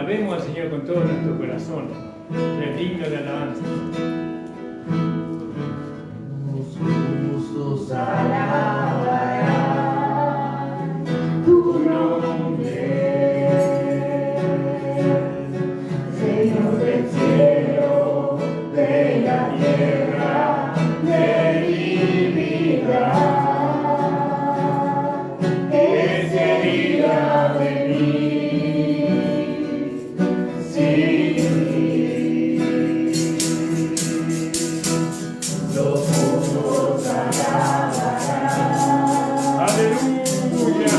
Alabemos al Señor con todo nuestro corazón. Es digno de alabanza. Justos alabarán tu nombre, Señor del cielo, de la tierra, de mi vida. ¿Qué sería de mí sin ti? Los justos alabarán. Aleluya.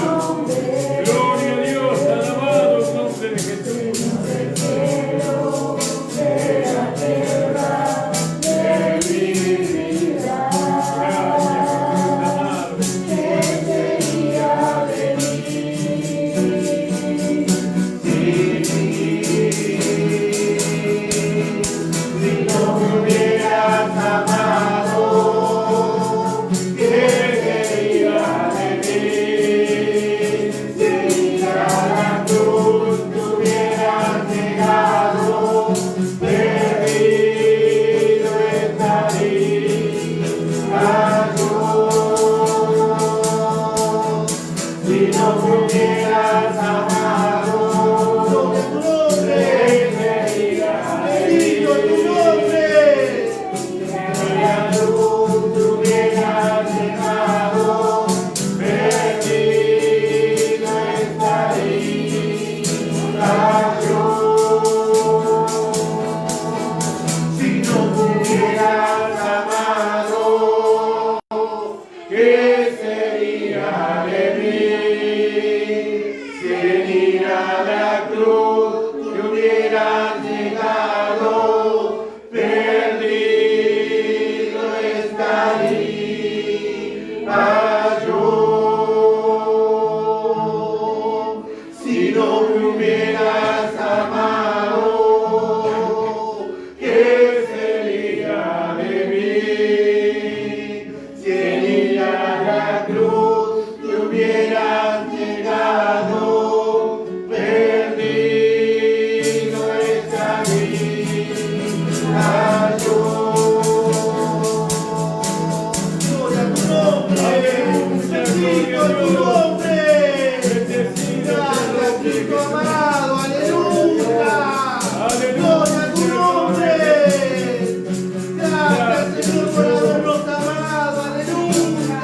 Gloria a Dios. Alabado el nombre de Jesús. Del cielo, de la tierra, de mi vida. Gracias, Jesús amado. ¿Qué sería de mí sin ti? Si no me hubieras amado, ¿qué sería de mí? Si a la cruz te hubieras llegado, perdido estaría yo. Si no me hubieras amado, ¿qué sería de mí? Si a la cruz te hubieras llegado, perdido estaría yo. Si no me hubieras amado, ¿qué sería de mí? Si en ir a la cruz te hubieras llegado, perdido estaría yo. Si no me hubieras amado, ¿qué sería de mí? Si en ir a la cruz te hubieras llegado, perdido estaría yo. Gloria a tu nombre, bendito tu nombre. Gracias, Cristo amado, aleluya. Gloria a tu nombre. Gracias, Señor, por habernos amado, aleluya.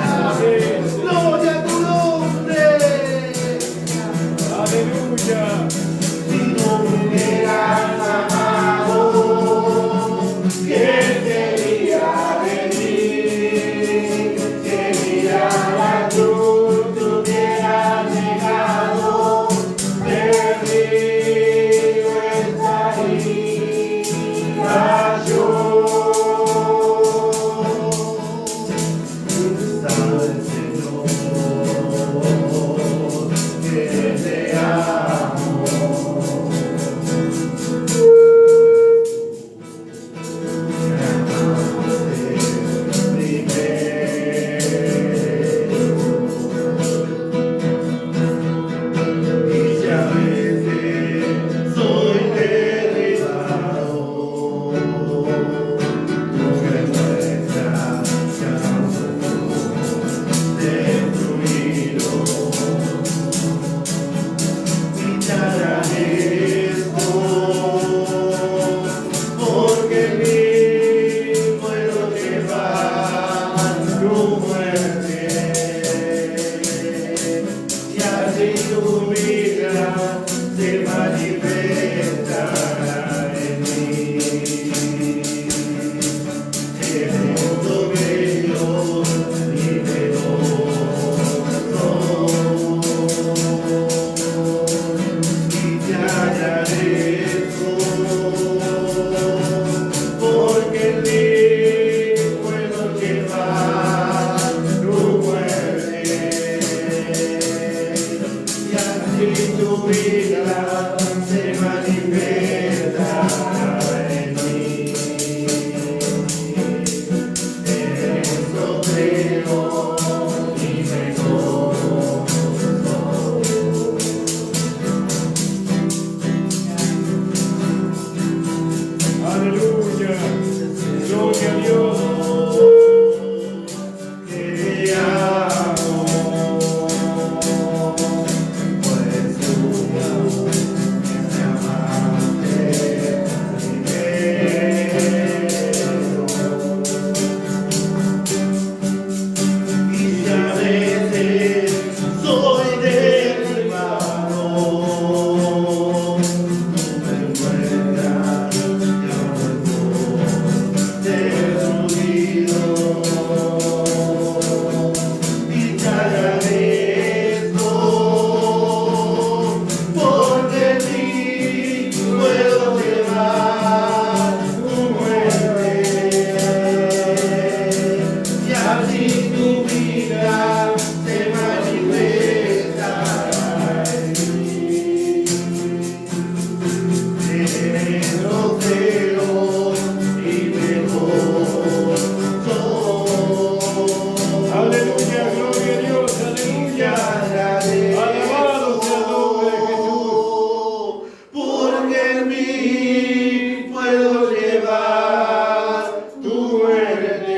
Gloria a tu nombre. Aleluya. Si no me hubieras amado, ¿qué sería de mí? Si en ir a la cruz te hubieras llegado, perdido estaría yo. Sabe el Señor que te amo. Me amaste primero. Y ya a veces soy derribado. Tu vergüenza se ha destruido. Y te agradezco porque en mí puedo llevar tu muerte. Y así tu vida se manifestará en mí. Eres todo bello y veloso, y te agradezco porque en mí puedo llevar tu muerte. Y así tu vida se manifestará en mí. Eres soberano y mejor. grosero y mejor soy. Aleluya, gloria a Dios, aleluya. Alabado sea el nombre de Jesús. Porque en mí puedo llevar tu muerte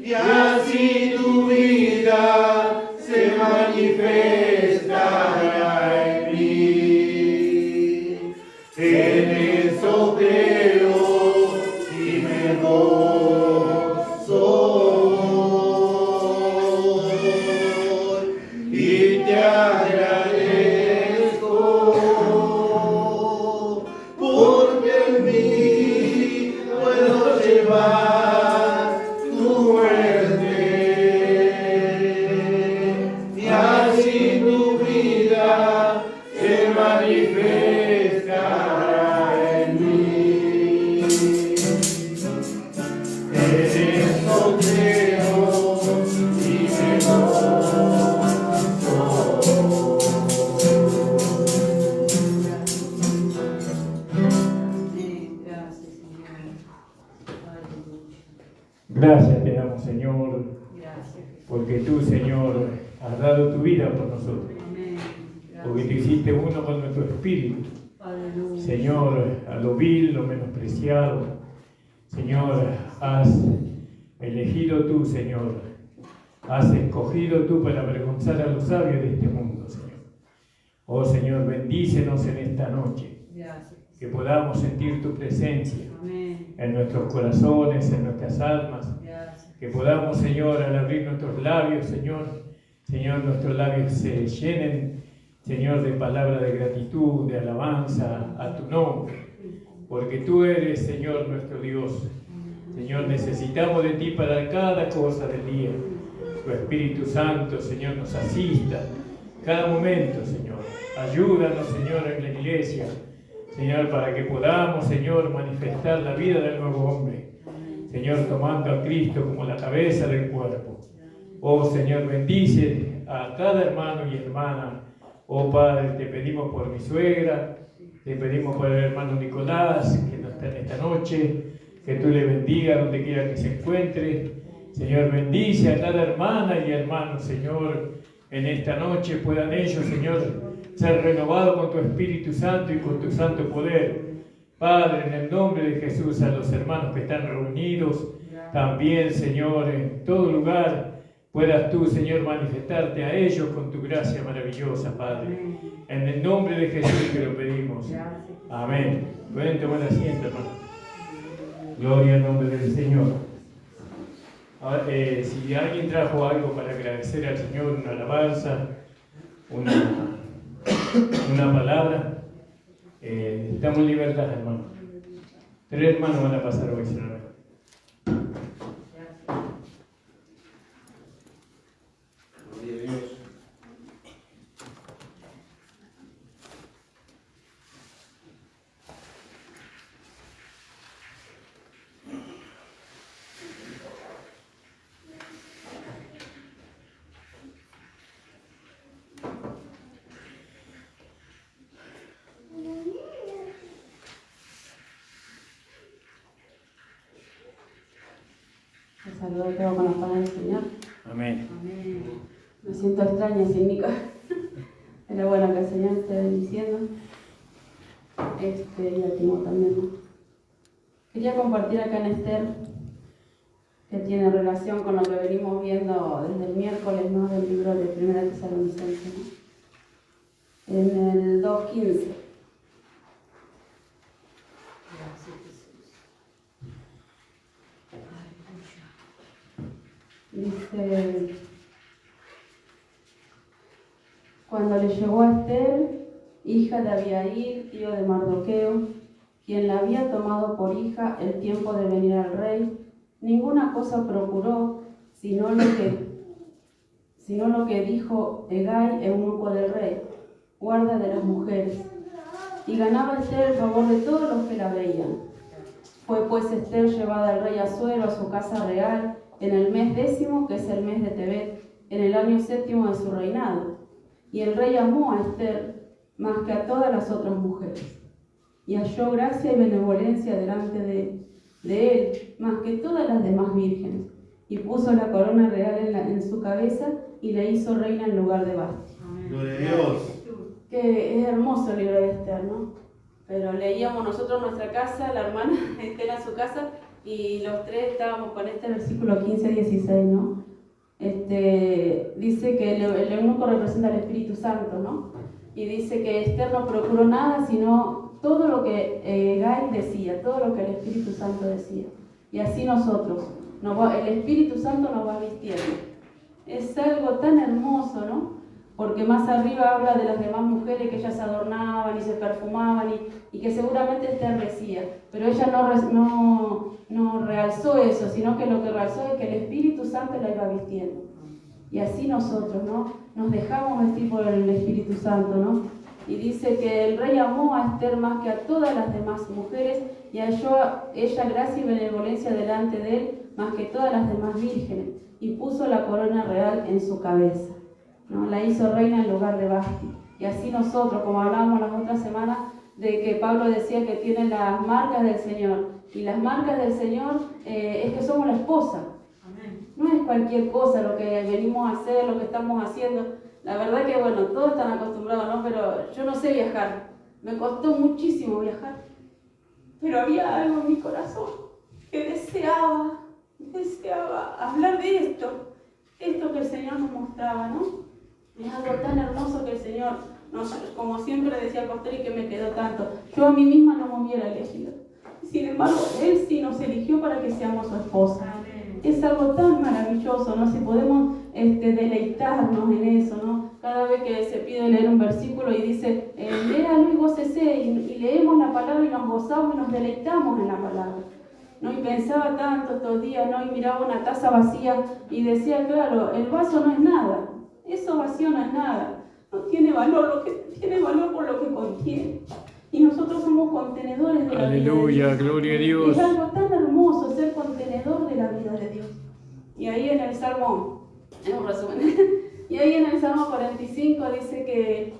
y así tu vida se manifestará en mí. En eso creo y me gozo y te agradezco, porque en mí puedo llevar tu muerte y así tu vida se manifestará en mí. En eso creo y me gozo. Gracias te damos, Señor, Gracias. porque tú, Señor, has dado tu vida por nosotros. Amén. Porque te hiciste uno con nuestro espíritu. Aleluya. Señor, a lo vil, lo menospreciado. Señor, has elegido tú, Señor. Has escogido tú para avergonzar a los sabios de este mundo, Señor. Oh, Señor, bendícenos en esta noche. Gracias. Que podamos sentir tu presencia Amén. en nuestros corazones, en nuestras almas. Gracias. Que podamos, Señor, al abrir nuestros labios, Señor, nuestros labios se llenen, Señor, de palabras de gratitud, de alabanza a tu nombre. Porque tú eres, Señor, nuestro Dios. Señor, necesitamos de ti para cada cosa del día. Tu Espíritu Santo, Señor, nos asista cada momento, Señor. Ayúdanos, Señor, en la iglesia. Señor, para que podamos, Señor, manifestar la vida del nuevo hombre. Señor, tomando a Cristo como la cabeza del cuerpo. Oh, Señor, bendice a cada hermano y hermana. Oh, Padre, te pedimos por mi suegra, te pedimos por el hermano Nicolás, que no está en esta noche, que tú le bendigas donde quiera que se encuentre. Señor, bendice a cada hermana y hermano, Señor, en esta noche puedan ellos, Señor, ser renovados con tu Espíritu Santo y con tu santo poder. Padre, en el nombre de Jesús, a los hermanos que están reunidos, también, Señor, en todo lugar, puedas tú, Señor, manifestarte a ellos con tu gracia maravillosa, Padre. En el nombre de Jesús te lo pedimos. Amén. Pueden tomar asiento, hermano. Gloria al nombre del Señor. Ahora, si alguien trajo algo para agradecer al Señor, una alabanza, una palabra, estamos en libertad, hermano. 3 hermanos van a pasar hoy, si no me equivoco. Gloria a Dios. Te saludo y con la palabra del Señor. Amén. Amén. Me siento extraña sin Nico. Pero bueno, que el Señor esté bendiciendo. Y a Timo también, ¿no? Quería compartir acá en Esther, que tiene relación con lo que venimos viendo desde el miércoles, ¿no? Del libro de Primera Tesalonicenses, ¿no? En el 2:15. Dice: cuando le llegó a Esther, hija de Abiail, tío de Mardoqueo, quien la había tomado por hija el tiempo de venir al rey, ninguna cosa procuró, sino lo que dijo Hegai, eunuco del rey, guarda de las mujeres. Y ganaba Esther el favor de todos los que la veían. Fue pues Esther llevada al rey Asuero a su casa real, en el mes 10, que es el mes de Tebet, en el año 7 de su reinado. Y el rey amó a Esther más que a todas las otras mujeres. y halló gracia y benevolencia delante de él, más que todas las demás vírgenes, y puso la corona real en su cabeza y le hizo reina en lugar de Vasti. Gloria a Dios. Que es hermoso el libro de Esther, ¿no? Pero leíamos nosotros en nuestra casa, la hermana Esther en su casa, y los tres estábamos con este versículo 15-16, ¿no? Dice que el eunuco representa al Espíritu Santo, ¿no? Y dice que Esther no procuró nada, sino todo lo que Gai decía, todo lo que el Espíritu Santo decía. Y así nosotros, el Espíritu Santo nos va vistiendo. Es algo tan hermoso, ¿no? Porque más arriba habla de las demás mujeres que ellas se adornaban y se perfumaban y que seguramente Esther decía, pero ella no realzó eso, sino que lo que realzó es que el Espíritu Santo la iba vistiendo. Y así nosotros, ¿no? Nos dejamos vestir por el Espíritu Santo, ¿no? Y dice que el rey amó a Esther más que a todas las demás mujeres y halló ella gracia y benevolencia delante de él más que todas las demás vírgenes y puso la corona real en su cabeza, ¿no? La hizo reina en lugar de Vasti. Y así nosotros, como hablábamos las otras semanas, de que Pablo decía que tiene las marcas del Señor. Y las marcas del Señor es que somos la esposa. Amén. No es cualquier cosa lo que venimos a hacer, lo que estamos haciendo. La verdad que, bueno, todos están acostumbrados, ¿no? Pero yo no sé viajar. Me costó muchísimo viajar. Pero había algo en mi corazón que deseaba hablar de esto que el Señor nos mostraba, ¿no? Es algo tan hermoso que el Señor, como siempre decía el pastor y que me quedó tanto, yo a mí misma no me hubiera elegido. Sin embargo, Él sí nos eligió para que seamos su esposa. Es algo tan maravilloso, ¿no? Si podemos deleitarnos en eso, ¿no? Cada vez que se pide leer un versículo y dice, léalo y gócese, y leemos la palabra y nos gozamos y nos deleitamos en la palabra, ¿no? Y pensaba tanto estos días, ¿no? Y miraba una taza vacía y decía, claro, el vaso no es nada, eso vacío no es nada, no tiene valor, lo que tiene valor por lo que contiene. Y nosotros somos contenedores de la vida de Dios. Aleluya, gloria a Dios. Es algo tan hermoso ser contenedor de la vida de Dios. Y ahí en el Salmo, es un resumen, y ahí en el Salmo 45 dice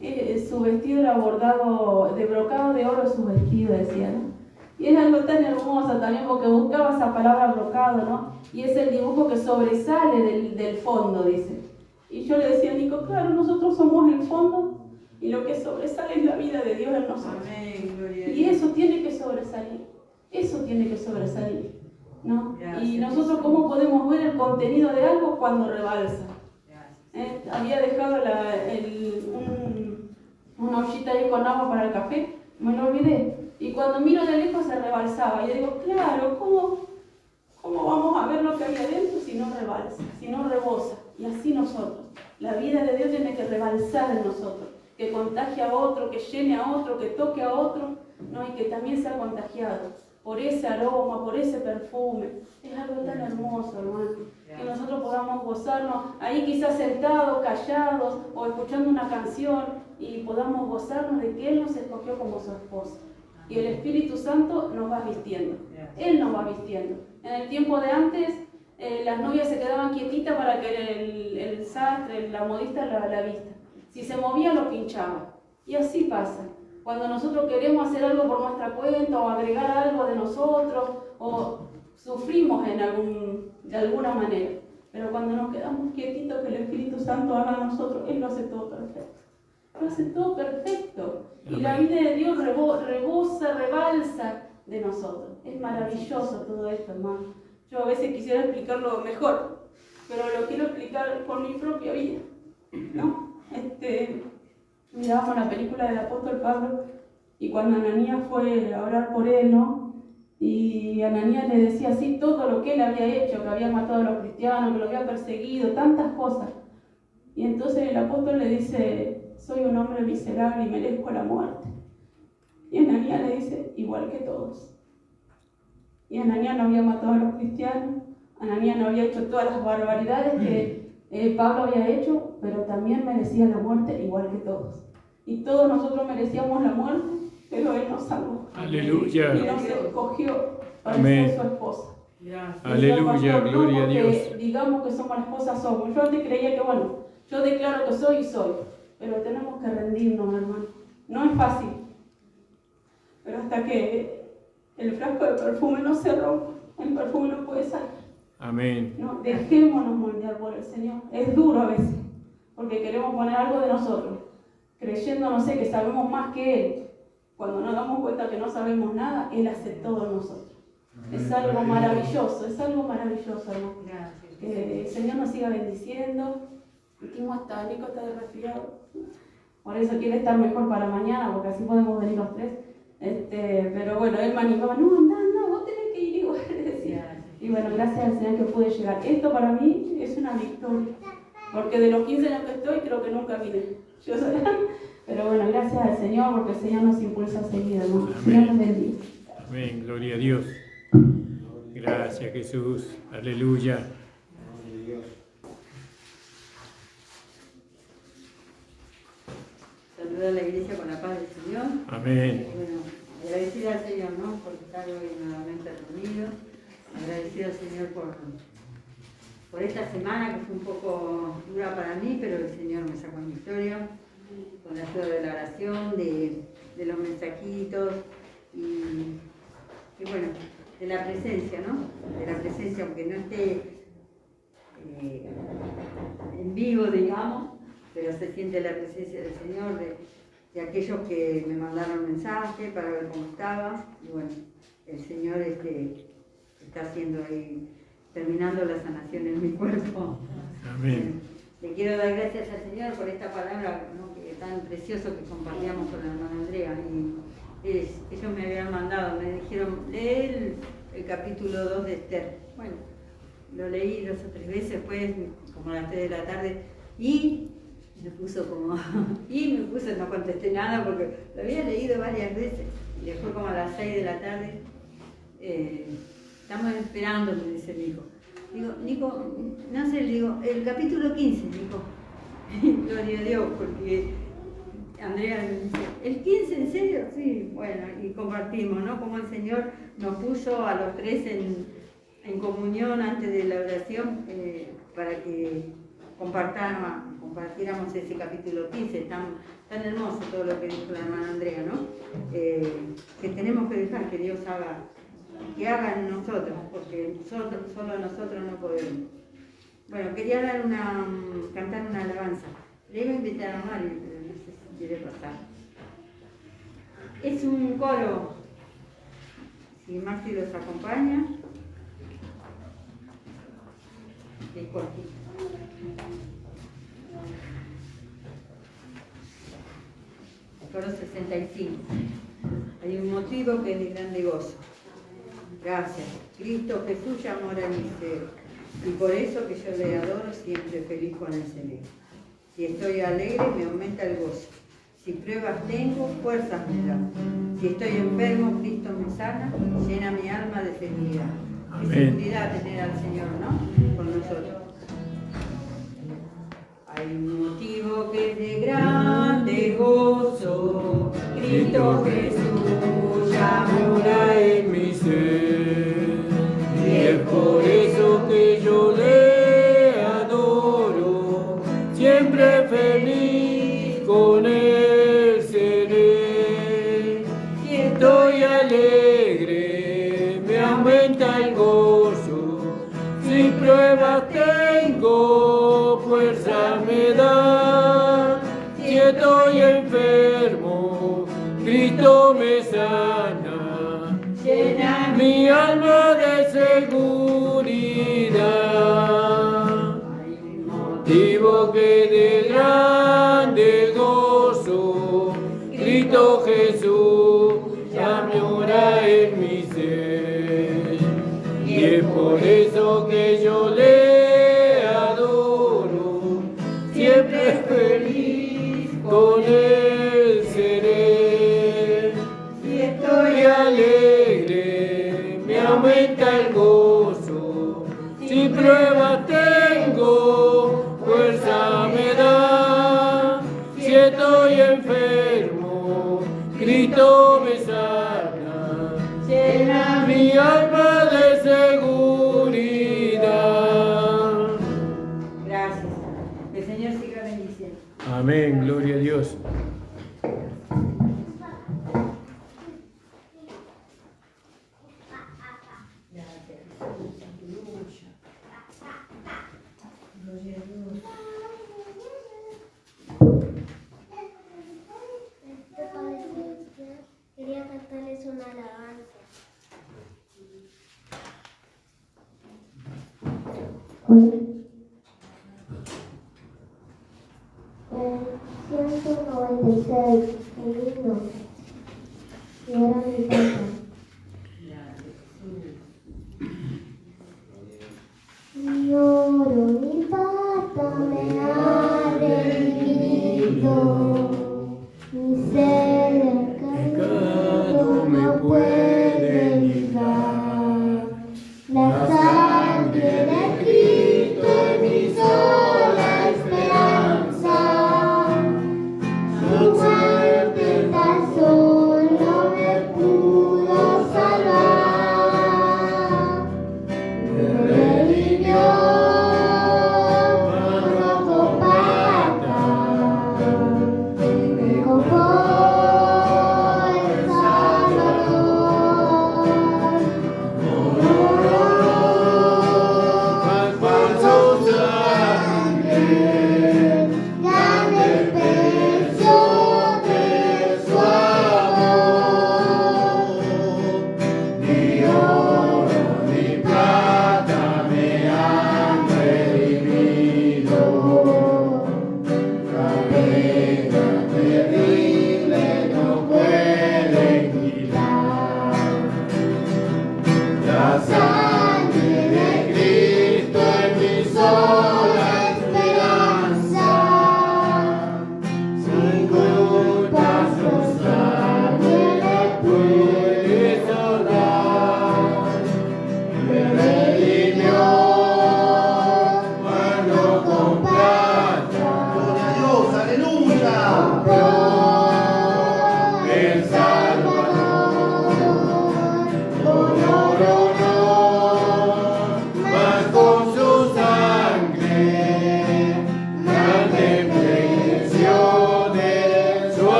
que su vestido era bordado, de brocado de oro su vestido, decía, ¿no? Y es algo tan hermoso también porque buscaba esa palabra brocado, ¿no? Y es el dibujo que sobresale del fondo, dice. Y yo le decía a Nico, claro, nosotros somos el fondo y lo que sobresale es la vida de Dios en nosotros. Amén, gloria a Dios. Y eso tiene que sobresalir, ¿no? Y nosotros, ¿cómo podemos ver el contenido de algo cuando rebalsa? Había dejado una ollita ahí con agua para el café, me lo olvidé. Y cuando miro de lejos se rebalsaba. Y yo digo, claro, ¿cómo vamos a ver lo que hay adentro si no rebalsa, si no rebosa? Y así nosotros. La vida de Dios tiene que rebalsar en nosotros, que contagie a otro, que llene a otro, que toque a otro, ¿no? Y que también sea contagiado por ese aroma, por ese perfume. Es algo tan hermoso, hermano, que nosotros podamos gozarnos ahí quizás sentados, callados o escuchando una canción y podamos gozarnos de que Él nos escogió como su esposa. Y el Espíritu Santo nos va vistiendo. Él nos va vistiendo. En el tiempo de antes, las novias se quedaban quietitas para que el sastre, la modista la vista. Si se movía, lo pinchaba. Y así pasa. Cuando nosotros queremos hacer algo por nuestra cuenta o agregar algo de nosotros o sufrimos de alguna manera. Pero cuando nos quedamos quietitos que el Espíritu Santo haga a nosotros, Él lo hace todo perfecto. Lo hace todo perfecto. Y la vida de Dios rebosa, rebalsa de nosotros. Es maravilloso todo esto, hermano. Yo a veces quisiera explicarlo mejor, pero lo quiero explicar por mi propia vida, ¿no? Mirábamos la película del apóstol Pablo y cuando Ananías fue a orar por él, ¿no? Y Ananías le decía así todo lo que él había hecho, que había matado a los cristianos, que lo había perseguido, tantas cosas. Y entonces el apóstol le dice, soy un hombre miserable y merezco la muerte. Y Ananías le dice, igual que todos. Y Ananías no había matado a los cristianos, Ananías no había hecho todas las barbaridades que Pablo había hecho, pero también merecía la muerte igual que todos. Y todos nosotros merecíamos la muerte, pero Él nos salvó. Aleluya. Y nos escogió para Amén. ser su esposa. Aleluya, gloria a Dios. Digamos que somos la esposa, somos. Yo antes creía que, bueno, yo declaro que soy y soy, pero tenemos que rendirnos, hermano. No es fácil. pero hasta que el frasco de perfume no se rompa, el perfume no puede salir. Amén. No, dejémonos moldear por el Señor. Es duro a veces, porque queremos poner algo de nosotros, creyendo, no sé, que sabemos más que Él. Cuando nos damos cuenta que no sabemos nada, Él hace todo en nosotros. Es algo maravilloso, hermano. Que el Señor nos siga bendiciendo. Nico está de resfriado. Por eso quiere estar mejor para mañana, porque así podemos venir los tres. Pero bueno, él me animaba, no, vos tenés que ir igual, decía. Y bueno, gracias al Señor que pude llegar. Esto para mí es una victoria, porque de los 15 años que estoy, creo que nunca vine. Pero bueno, gracias al Señor, porque el Señor nos impulsa a seguir, hermano. Dios nos bendiga. Amén, gloria a Dios. Gracias, Jesús. Aleluya. Saluda a la iglesia con la paz del Señor. Amén. Bueno, agradecida al Señor, ¿no? Por estar hoy nuevamente reunidos. Agradecida al Señor por esta semana que fue un poco dura para mí, pero el Señor me sacó en victoria con la ayuda de la oración, de los mensajitos y bueno, de la presencia, ¿no? De la presencia, aunque no esté en vivo, digamos, pero se siente la presencia del Señor, de aquellos que me mandaron mensaje para ver cómo estaba. Y bueno, el Señor está haciendo ahí, terminando la sanación en mi cuerpo. Amén. Le quiero dar gracias al Señor por esta palabra, ¿no? Que tan precioso que compartíamos con la hermana Andrea. Y ellos me habían mandado, me dijeron, lee el capítulo 2 de Esther. Bueno, lo leí 2 o 3 veces, pues, como a las 3 de la tarde, y me puso, no contesté nada porque lo había leído varias veces. Y después como a las 6 de la tarde, estamos esperando, me dice mi hijo. Digo, Nico, no sé, le digo, el capítulo 15, Nico. Gloria a Dios, porque Andrea me dice, ¿el 15 en serio? Sí, bueno, y compartimos, ¿no? Como el Señor nos puso a los 3 en comunión antes de la oración para que compartiéramos ese capítulo 15, tan hermoso todo lo que dijo la hermana Andrea, ¿no? Que tenemos que dejar que Dios haga en nosotros, porque solo nosotros no podemos. Bueno, quería cantar una alabanza. Le iba a invitar a Mari, pero no sé si quiere pasar. Es un coro, si Marci los acompaña, es cortito. Coro 65. Hay un motivo que es de grande gozo. Gracias. Cristo Jesús ya mora en mi ser, y por eso que yo le adoro siempre feliz con el Señor. Si estoy alegre me aumenta el gozo. Si pruebas tengo, fuerzas me da. Si estoy enfermo, Cristo me sana, llena mi alma de seguridad. Qué seguridad tener al Señor, ¿no? Con nosotros. Hay un motivo que es de grande gozo, Cristo Jesús ya mora en mi ser, y es por eso que yo le adoro, siempre feliz con él seré. Si estoy alegre, me aumenta el gozo, si pruebas tengo, fuerza me da. Si estoy enfermo, Cristo me sana, llena mi alma de seguridad. Motivo que de grande gozo, Cristo Jesús ya mora en mi ser, y es por eso que yo le adoro, siempre feliz con él seré. Si estoy alegre, me aumenta el gozo, si pruebas tengo, fuerza me da. Si estoy enfermo, Cristo me sana, llena mi alma de seguridad. Gracias. Que el Señor siga bendiciendo. Amén, gloria a Dios. Hola. 196, el himno. Y ahora mi casa. Mi oro, mi pata me ha redimido, mi ser encarnado me puede librar. La sangre de Cristo es mi sola esperanza, su muerte tan solo me pudo salvar. Me redimió cuando con plata me compró el Salvador.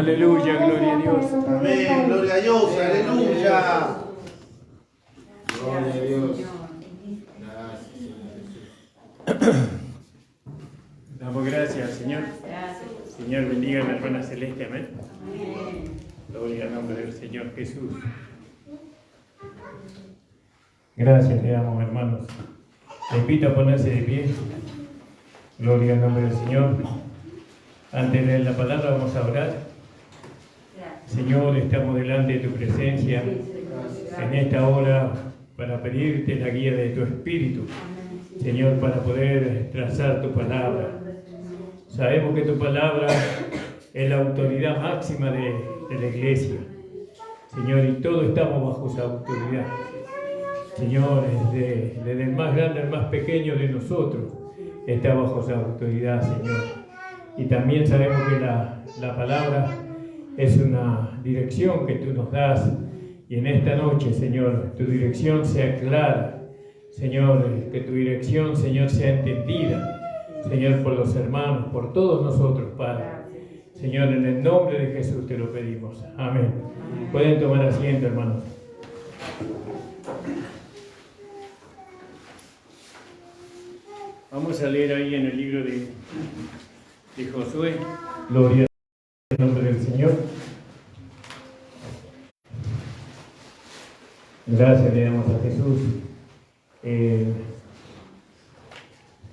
Aleluya, gloria a Dios. Amén, gloria a Dios, aleluya. Gloria a Dios. Damos gracias al Señor. Señor, bendiga a la hermana Celeste, amén. Gloria al nombre del Señor Jesús. Gracias le damos, hermanos. Le invito a ponerse de pie. Gloria al nombre del Señor. Antes de leer la palabra vamos a orar. Señor, estamos delante de tu presencia en esta hora para pedirte la guía de tu Espíritu, Señor, para poder trazar tu palabra. Sabemos que tu palabra es la autoridad máxima de la iglesia. Señor, y todos estamos bajo esa autoridad. Señor, desde el más grande al más pequeño de nosotros está bajo esa autoridad, Señor. Y también sabemos que la palabra es una dirección que tú nos das. Y en esta noche, Señor, tu dirección sea clara. Señor, que tu dirección, Señor, sea entendida. Señor, por los hermanos, por todos nosotros, Padre. Señor, en el nombre de Jesús te lo pedimos. Amén. Pueden tomar asiento, hermanos. Vamos a leer ahí en el libro de Josué. Gloria al nombre del Señor. Gracias le damos a Jesús.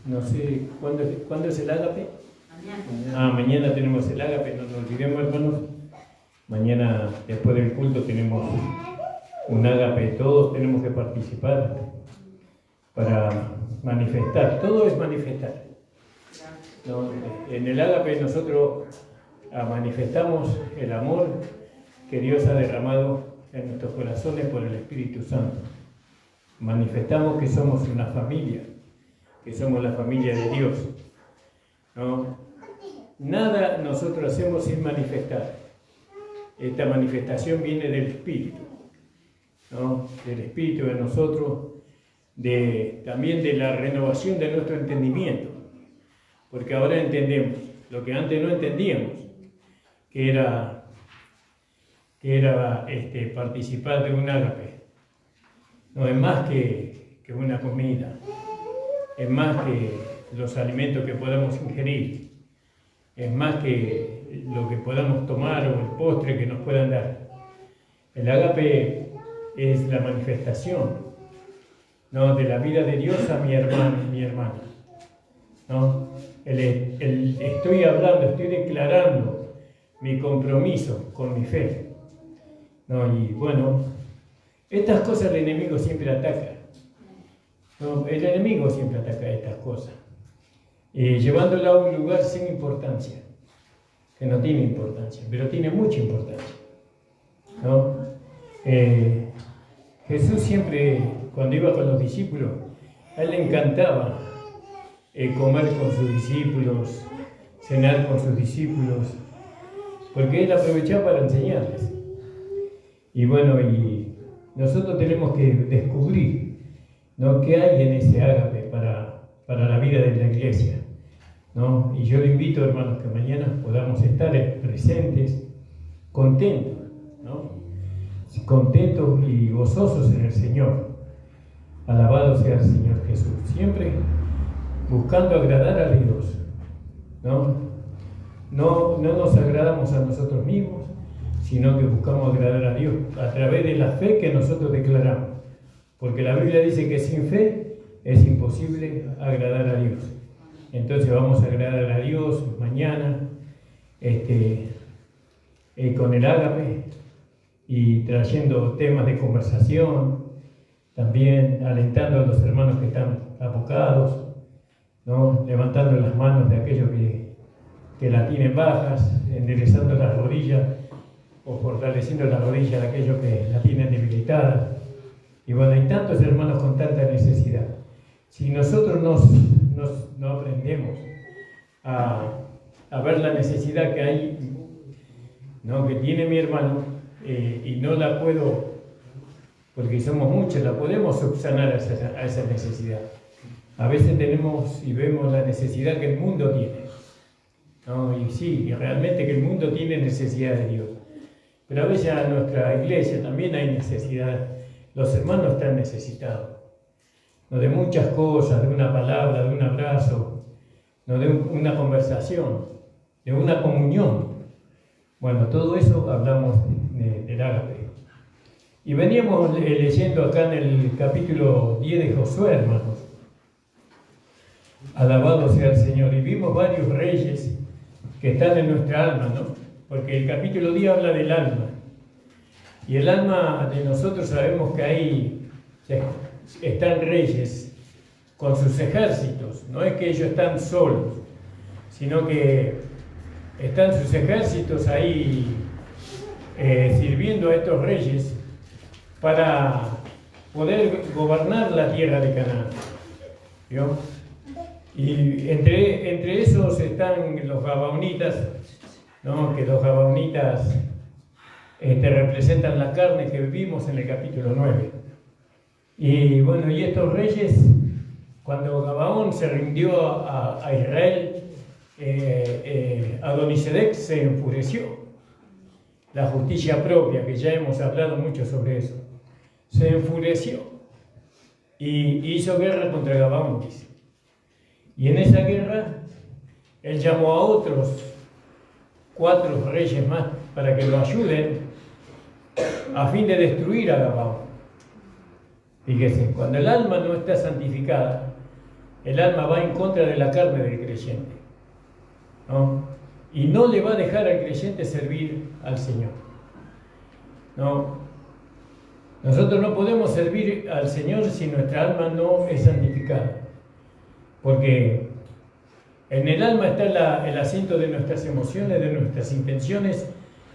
No sé, ¿cuándo es el ágape? Mañana. Mañana tenemos el ágape, no nos olvidemos, hermanos. Mañana, después del culto, tenemos un ágape. Todos tenemos que participar para manifestar. Todo es manifestar. ¿No? En el ágape nosotros manifestamos el amor que Dios ha derramado en nuestros corazones por el Espíritu Santo. Manifestamos que somos una familia, que somos la familia de Dios. ¿No? Nada nosotros hacemos sin manifestar. Esta manifestación viene del Espíritu, ¿no? Del Espíritu de nosotros, también de la renovación de nuestro entendimiento, porque ahora entendemos lo que antes no entendíamos, que era participar de un ágape. No es más que una comida, es más que los alimentos que podamos ingerir, es más que lo que podamos tomar o el postre que nos puedan dar. El ágape es la manifestación, ¿no?, de la vida de Dios a mi hermano y mi hermana, ¿no? Estoy hablando, estoy declarando mi compromiso con mi fe, ¿no? Y bueno, estas cosas el enemigo siempre ataca, ¿no? El enemigo siempre ataca estas cosas, llevándola a un lugar sin importancia, que no tiene importancia, pero tiene mucha importancia, ¿no? Jesús siempre, cuando iba con los discípulos, a él le encantaba comer con sus discípulos, cenar con sus discípulos, porque él aprovechaba para enseñarles. Y bueno, y nosotros tenemos que descubrir, ¿no?, qué hay en ese ágape para la vida de la iglesia, ¿no? Y yo le invito, hermanos, que mañana podamos estar presentes, contentos, ¿no?, contentos y gozosos en el Señor. Alabado sea el Señor Jesús. Siempre buscando agradar a Dios, ¿no? No nos agradamos a nosotros mismos, sino que buscamos agradar a Dios a través de la fe que nosotros declaramos. Porque la Biblia dice que sin fe es imposible agradar a Dios. Entonces vamos a agradar a Dios mañana con el ágape y trayendo temas de conversación, también alentando a los hermanos que están abocados, ¿no?, levantando las manos de aquellos que la tienen bajas, enderezando las rodillas o fortaleciendo las rodillas de aquellos que la tienen debilitadas. Y bueno, hay tantos hermanos con tanta necesidad. Si nosotros no aprendemos a ver la necesidad que hay, ¿no?, que tiene mi hermano, y no la puedo, porque somos muchos, la podemos subsanar a esa necesidad. A veces tenemos y vemos la necesidad que el mundo tiene, ¿no? Y sí, realmente que el mundo tiene necesidad de Dios. Pero a veces en nuestra iglesia también hay necesidad. Los hermanos están necesitados, ¿no?, de muchas cosas, de una palabra, de un abrazo, ¿no?, de una conversación, de una comunión. Bueno, todo eso hablamos del ágape. Y veníamos leyendo acá en el capítulo 10 de Josué, hermanos. Alabado sea el Señor. Y vimos varios reyes que están en nuestra alma, ¿no? Porque el capítulo 10 habla del alma. Y el alma de nosotros sabemos que ahí están reyes con sus ejércitos. No es que ellos están solos, sino que están sus ejércitos ahí sirviendo a estos reyes para poder gobernar la tierra de Canaán. ¿Vio? Y entre esos están los gabaonitas, ¿no? Que los gabaonitas representan la carne que vimos en el capítulo 9. Y bueno, y estos reyes, cuando Gabaón se rindió a Israel, Adonisedec se enfureció. La justicia propia, que ya hemos hablado mucho sobre eso, se enfureció y hizo guerra contra Gabaón, dice. Y en esa guerra, él llamó a otros 4 reyes más para que lo ayuden a fin de destruir a Gabaón. Fíjese, cuando el alma no está santificada, el alma va en contra de la carne del creyente, ¿no? Y no le va a dejar al creyente servir al Señor, ¿no? Nosotros no podemos servir al Señor si nuestra alma no es santificada, porque en el alma está el asiento de nuestras emociones, de nuestras intenciones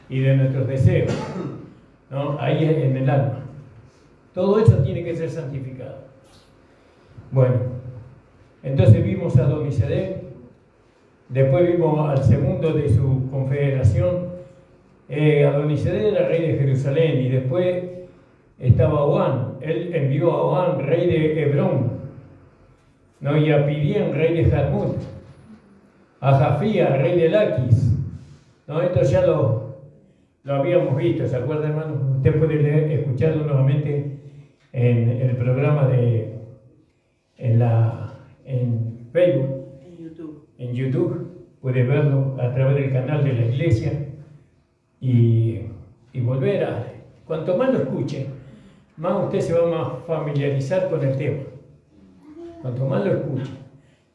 y de nuestros deseos, ¿no? Ahí es en el alma. Todo eso tiene que ser santificado. Bueno, entonces vimos a Adonisedec, después vimos al segundo de su confederación. Adonisedec era rey de Jerusalén, y después estaba Oán. Él envió a Oán, rey de Hebrón, ¿no? Y a Pidien, rey de Jarmut, a Jafía, rey de Laquis, ¿no? Esto ya lo habíamos visto, ¿se acuerda, hermano? Usted puede escucharlo nuevamente en el programa en Facebook, en YouTube, puede verlo a través del canal de la iglesia y volver a... Cuanto más lo escuche, más usted se va a familiarizar con el tema. Cuanto más lo escuche.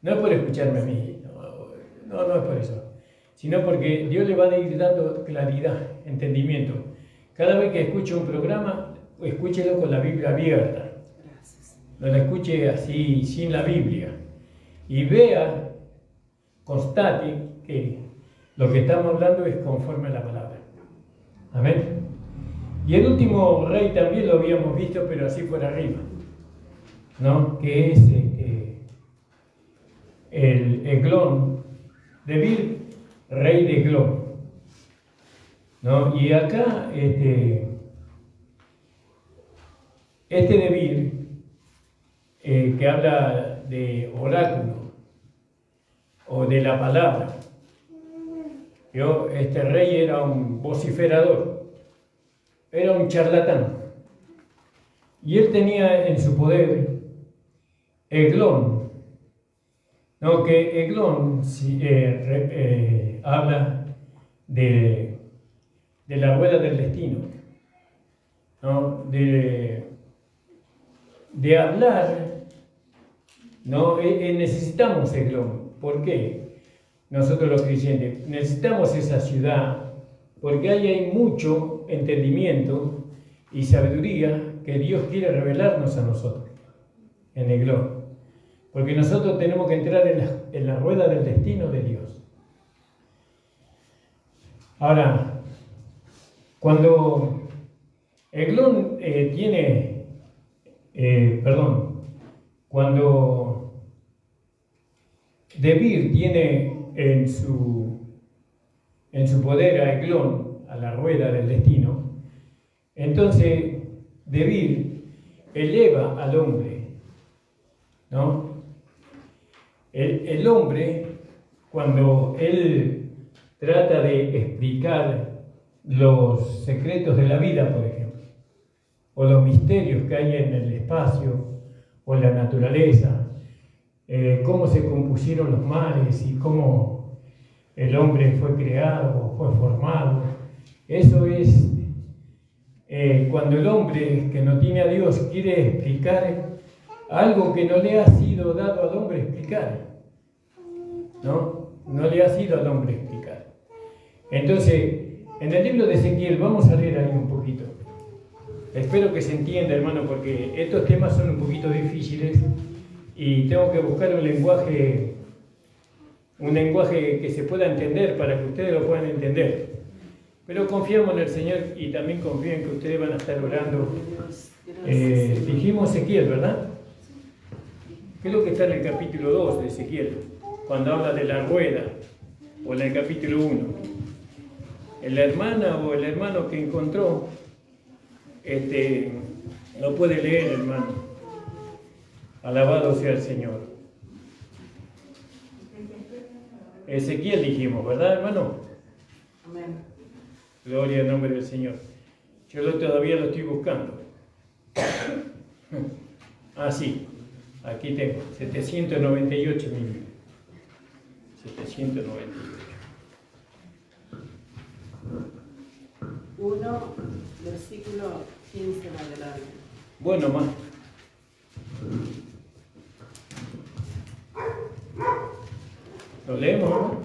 No es por escucharme a mí, no es por eso, sino porque Dios le va a ir dando claridad, entendimiento. Cada vez que escuche un programa, escúchelo con la Biblia abierta. No la escuche así, sin la Biblia. Y vea, constate que lo que estamos hablando es conforme a la palabra. Amén. Y el último rey también lo habíamos visto, pero así por arriba, ¿no? Que es el Eglón, Debir, rey de Eglón, ¿no? Y acá este Debir, que habla de oráculo o de la palabra. Este rey era un vociferador, era un charlatán, y él tenía en su poder Eglón, ¿no? Que Eglón habla de la rueda del destino, ¿no? De hablar, ¿no? Necesitamos Eglón. ¿Por qué? Nosotros los creyentes necesitamos esa ciudad, porque ahí hay mucho entendimiento y sabiduría que Dios quiere revelarnos a nosotros en Eglón, porque nosotros tenemos que entrar en la rueda del destino de Dios. Ahora, cuando Eglón cuando Debir tiene en su poder a Eglón, a la rueda del destino, entonces Debir eleva al hombre, ¿no? El hombre, cuando él trata de explicar los secretos de la vida, por ejemplo, o los misterios que hay en el espacio o en la naturaleza, cómo se compusieron los mares y cómo el hombre fue creado, fue formado. Eso es cuando el hombre que no tiene a Dios quiere explicar algo que no le ha sido dado al hombre explicar, ¿no? No le ha sido al hombre explicar. Entonces, en el libro de Ezequiel, vamos a leer ahí un poquito. Espero que se entienda, hermano, porque estos temas son un poquito difíciles y tengo que buscar un lenguaje un lenguaje que se pueda entender para que ustedes lo puedan entender. Pero confiamos en el Señor y también confío en que ustedes van a estar orando. Dijimos Ezequiel, ¿verdad? ¿Qué es lo que está en el capítulo 2 de Ezequiel? Cuando habla de la rueda, o en el capítulo 1. La hermana o el hermano que encontró, lo puede leer, hermano. Alabado sea el Señor. Ezequiel dijimos, ¿verdad, hermano? Amén. Gloria al nombre del Señor. Yo todavía lo estoy buscando. Ah, sí. Aquí tengo. 798 mil. 798. 1, versículo 15 en adelante. Bueno, más. ¿Lo leemos, no?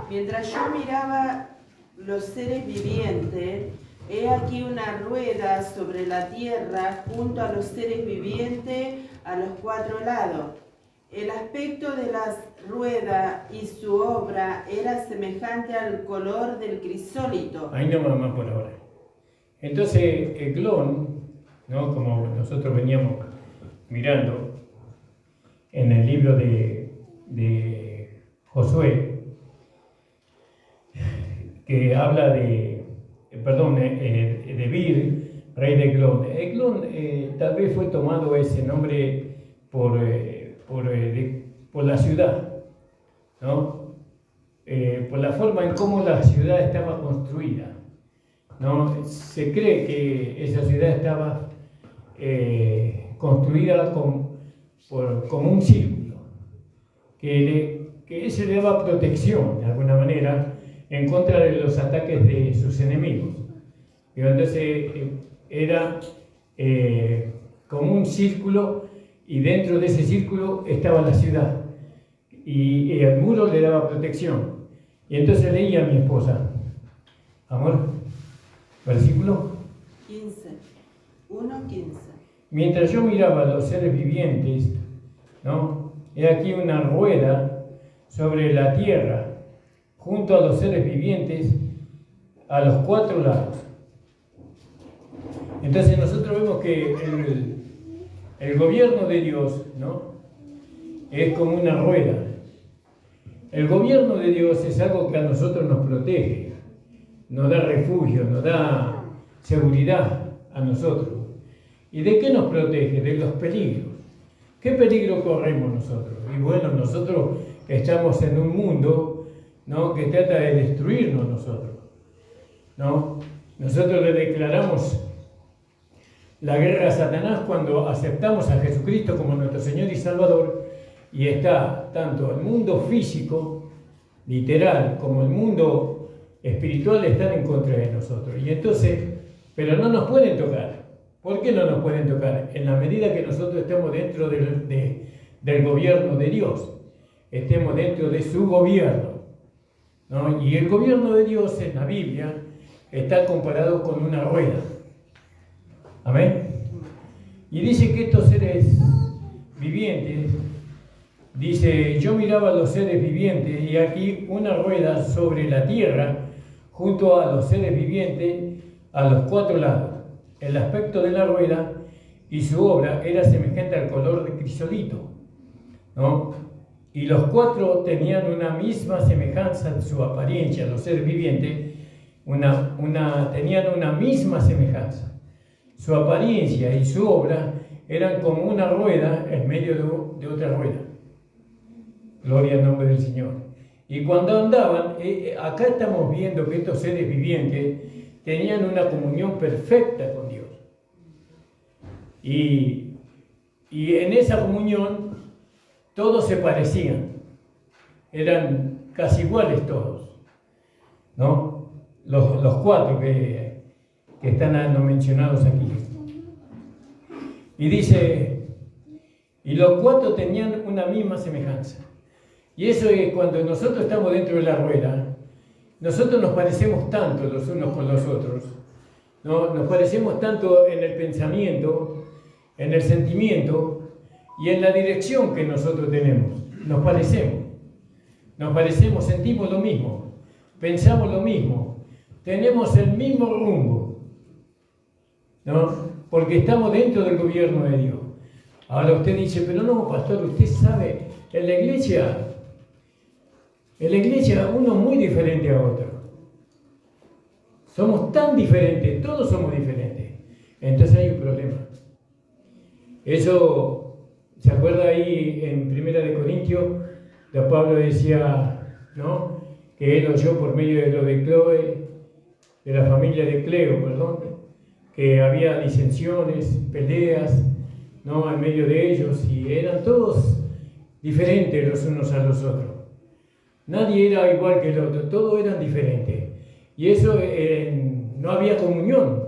Mientras yo miraba los seres vivientes, he aquí una rueda sobre la tierra junto a los seres vivientes a los 4 lados. El aspecto de la rueda y su obra era semejante al color del crisólito. Ahí no más por ahora. Entonces, Eglón, ¿no? Como nosotros veníamos mirando en el libro de Josué, que habla de Bir, rey de Eglón. Eglón tal vez fue tomado ese nombre por la ciudad, ¿no? Por la forma en cómo la ciudad estaba construida, ¿no? Se cree que esa ciudad estaba construida como un círculo, que ese le daba protección de alguna manera en contra de los ataques de sus enemigos. Y entonces era como un círculo, y dentro de ese círculo estaba la ciudad, y el muro le daba protección. Y entonces leía a mi esposa, amor, versículo 15. 1:15. Mientras yo miraba a los seres vivientes, ¿no? He aquí una rueda sobre la tierra, junto a los seres vivientes, a los 4 lados. Entonces nosotros vemos que el gobierno de Dios, ¿no? Es como una rueda. El gobierno de Dios es algo que a nosotros nos protege, nos da refugio, nos da seguridad a nosotros. ¿Y de qué nos protege? De los peligros. ¿Qué peligro corremos nosotros? Y bueno, nosotros estamos en un mundo, ¿no? Que trata de destruirnos nosotros, ¿no? Nosotros le declaramos la guerra a Satanás cuando aceptamos a Jesucristo como nuestro Señor y Salvador, y está tanto el mundo físico, literal, como el mundo espiritual están en contra de nosotros. Y entonces, pero no nos pueden tocar. ¿Por qué no nos pueden tocar? En la medida que nosotros estemos dentro del gobierno de Dios, estemos dentro de su gobierno, ¿no? Y el gobierno de Dios en la Biblia está comparado con una rueda. Amén. Y dice que estos seres vivientes, dice, yo miraba a los seres vivientes y aquí una rueda sobre la tierra junto a los seres vivientes a los 4 lados. El aspecto de la rueda y su obra era semejante al color de crisolito, ¿no? Y los 4 tenían una misma semejanza en su apariencia, los seres vivientes, tenían una misma semejanza. Su apariencia y su obra eran como una rueda en medio de otra rueda. Gloria al nombre del Señor. Y cuando andaban, acá estamos viendo que estos seres vivientes tenían una comunión perfecta con Dios. Y en esa comunión todos se parecían. Eran casi iguales todos, ¿no? Los 4 que están mencionados aquí. Y dice, y los 4 tenían una misma semejanza. Y eso es cuando nosotros estamos dentro de la rueda, nosotros nos parecemos tanto los unos con los otros, ¿no? Nos parecemos tanto en el pensamiento, en el sentimiento y en la dirección que nosotros tenemos. nos parecemos, sentimos lo mismo, pensamos lo mismo, tenemos el mismo rumbo, ¿no? Porque estamos dentro del gobierno de Dios. Ahora usted dice, pero no, pastor, usted sabe, en la iglesia uno es muy diferente a otro. Somos tan diferentes, todos somos diferentes. Entonces hay un problema. Eso, ¿se acuerda ahí en 1 de Corintios? Pablo decía, ¿no?, que él oyó por medio de lo de Cloe, de la familia de Cleo, perdón, que había disensiones, peleas, ¿no?, en medio de ellos, y eran todos diferentes los unos a los otros. Nadie era igual que el otro, todos eran diferentes. Y eso no había comunión,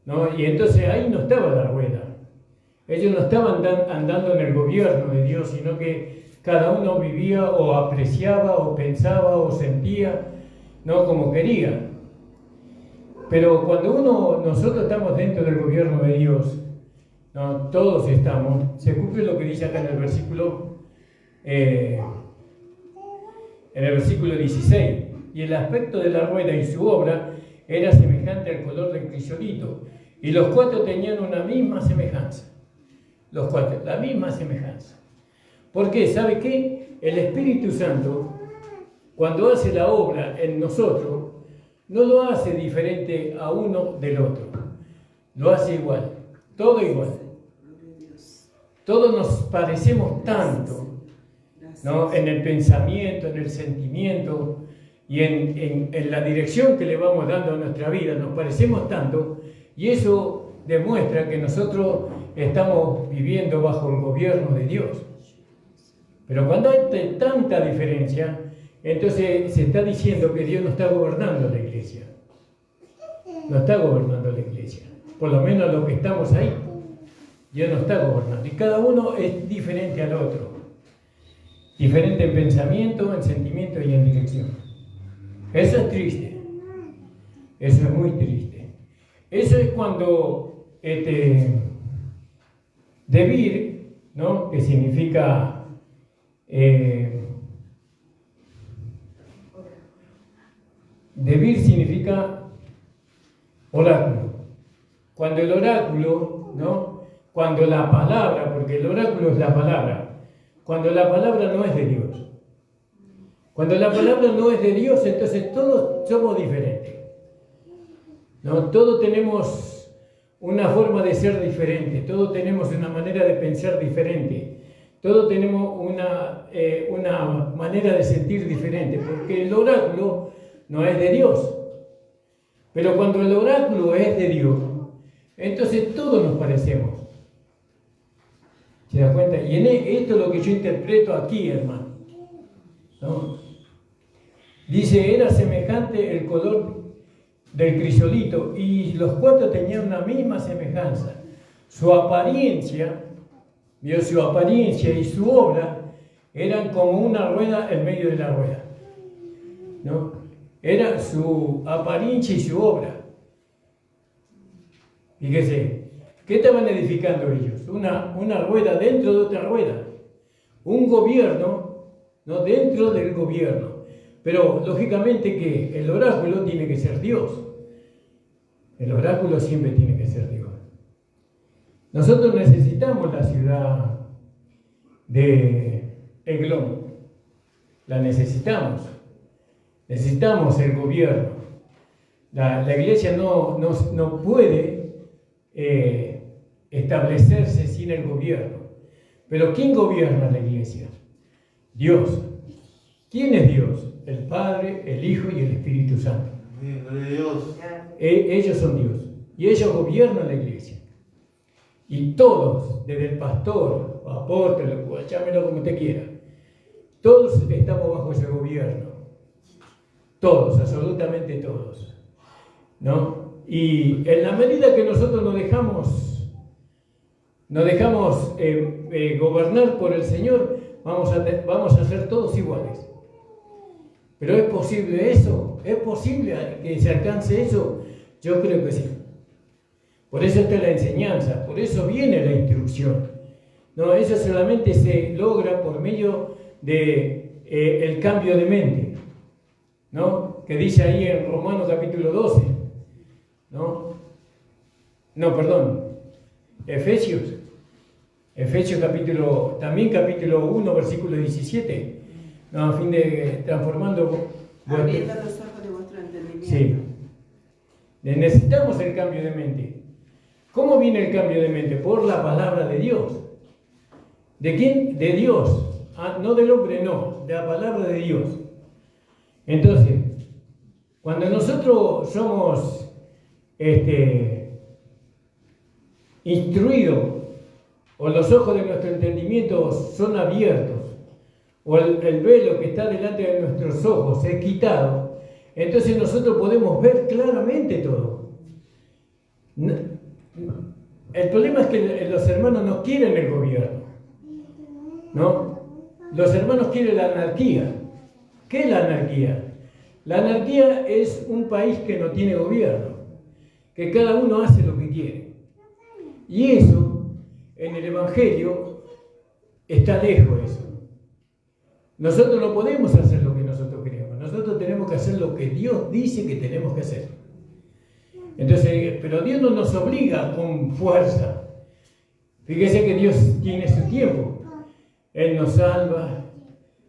¿no? Y entonces ahí no estaba la rueda. Ellos no estaban andando en el gobierno de Dios, sino que cada uno vivía o apreciaba o pensaba o sentía, ¿no?, como quería. Pero cuando nosotros estamos dentro del gobierno de Dios, ¿no?, todos estamos, se cumple lo que dice acá en el versículo 16. Y el aspecto de la rueda y su obra era semejante al color del crisolito. Y los cuatro tenían una misma semejanza. Los cuatro, la misma semejanza. ¿Por qué? ¿Sabe qué? El Espíritu Santo, cuando hace la obra en nosotros, no lo hace diferente a uno del otro. Lo hace igual. Todo igual. Todos nos parecemos tanto, ¿no?, en el pensamiento, en el sentimiento y en la dirección que le vamos dando a nuestra vida. Nos parecemos tanto, y eso demuestra que nosotros estamos viviendo bajo el gobierno de Dios. Pero cuando hay tanta diferencia, entonces se está diciendo que Dios no está gobernando la iglesia. No está gobernando la iglesia. Por lo menos los que estamos ahí, Dios no está gobernando. Y cada uno es diferente al otro. Diferente en pensamiento, en sentimiento y en dirección. Eso es triste. Eso es muy triste. Eso es cuando debir, ¿no?, que significa debir significa oráculo. Cuando el oráculo, ¿no?, cuando la palabra, porque el oráculo es la palabra, cuando la palabra no es de Dios. Cuando la palabra no es de Dios, entonces todos somos diferentes, ¿no? Todos tenemos una forma de ser diferente, todos tenemos una manera de pensar diferente, todos tenemos una manera de sentir diferente, porque el oráculo no es de Dios. Pero cuando el oráculo es de Dios, entonces todos nos parecemos. ¿Se da cuenta? Y esto es lo que yo interpreto aquí, hermano, ¿no? Dice, era semejante el color del crisolito, y los cuatro tenían una misma semejanza. Su apariencia, vio, su apariencia y su obra eran como una rueda en medio de la rueda, ¿no? Era su apariencia y su obra. Fíjese, ¿qué estaban edificando ellos? Una rueda dentro de otra rueda. Un gobierno, ¿no?, dentro del gobierno. Pero lógicamente que el oráculo tiene que ser Dios. El oráculo siempre tiene que ser Dios. Nosotros necesitamos la ciudad de Eglón. La necesitamos. Necesitamos el gobierno. La iglesia no puede establecerse sin el gobierno. Pero ¿quién gobierna la iglesia? Dios. ¿Quién es Dios? El Padre, el Hijo y el Espíritu Santo. Dios. Ellos son Dios. Y ellos gobiernan la iglesia. Y todos, desde el pastor, apóstol, llámelo como usted quiera, todos estamos bajo ese gobierno. Todos, absolutamente todos, ¿no? Y en la medida que nosotros nos dejamos gobernar por el Señor, vamos a ser todos iguales. ¿Pero es posible eso? ¿Es posible que se alcance eso? Yo creo que sí. Por eso está la enseñanza, por eso viene la instrucción. No, eso solamente se logra por medio de el cambio de mente, ¿no? Que dice ahí en Romanos capítulo 12, ¿no? No, perdón, Efesios capítulo 1, versículo 17, ¿no? A fin de transformando... Abriendo los ojos de vuestro entendimiento. Sí. Necesitamos el cambio de mente. ¿Cómo viene el cambio de mente? Por la palabra de Dios. ¿De quién? De Dios. No del hombre, no. De la palabra de Dios. Entonces, cuando nosotros somos instruidos, o los ojos de nuestro entendimiento son abiertos, o el velo que está delante de nuestros ojos es quitado, entonces nosotros podemos ver claramente todo. El problema es que los hermanos no quieren el gobierno, ¿no? Los hermanos quieren la anarquía. ¿Qué es la anarquía? La anarquía es un país que no tiene gobierno, que cada uno hace lo que quiere. Y eso, en el Evangelio, está lejos de eso. Nosotros no podemos hacer lo que nosotros queremos. Nosotros tenemos que hacer lo que Dios dice que tenemos que hacer. Entonces, pero Dios no nos obliga con fuerza. Fíjese que Dios tiene su tiempo. Él nos salva,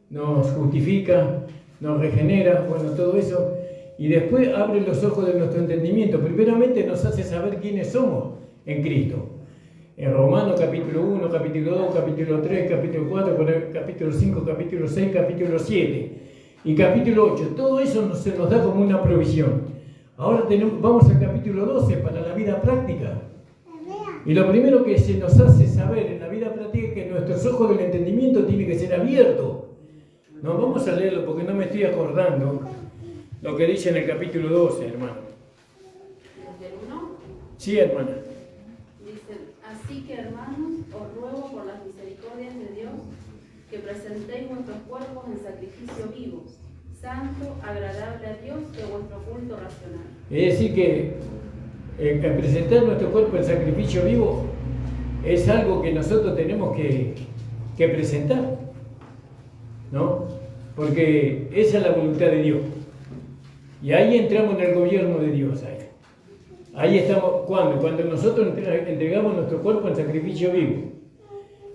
nos justifica, nos regenera, bueno, todo eso. Y después abre los ojos de nuestro entendimiento. Primeramente nos hace saber quiénes somos en Cristo. En Romanos capítulo 1, capítulo 2, capítulo 3, capítulo 4, capítulo 5, capítulo 6, capítulo 7 y capítulo 8. Todo eso se nos da como una provisión. Ahora vamos al capítulo 12 para la vida práctica. Y lo primero que se nos hace saber en la vida práctica es que nuestros ojos del entendimiento tienen que ser abiertos. No, vamos a leerlo porque no me estoy acordando lo que dice en el capítulo 12, hermano. ¿Desde el 1? Sí, hermana. Dice, así que hermanos, os ruego por las misericordias de Dios que presentéis vuestros cuerpos en sacrificio vivo, santo, agradable a Dios, de vuestro culto racional. Es decir que presentar nuestro cuerpo en sacrificio vivo es algo que nosotros tenemos que presentar, ¿no? Porque esa es la voluntad de Dios. Y ahí entramos en el gobierno de Dios. Ahí estamos. ¿Cuándo? Cuando nosotros entregamos nuestro cuerpo en sacrificio vivo.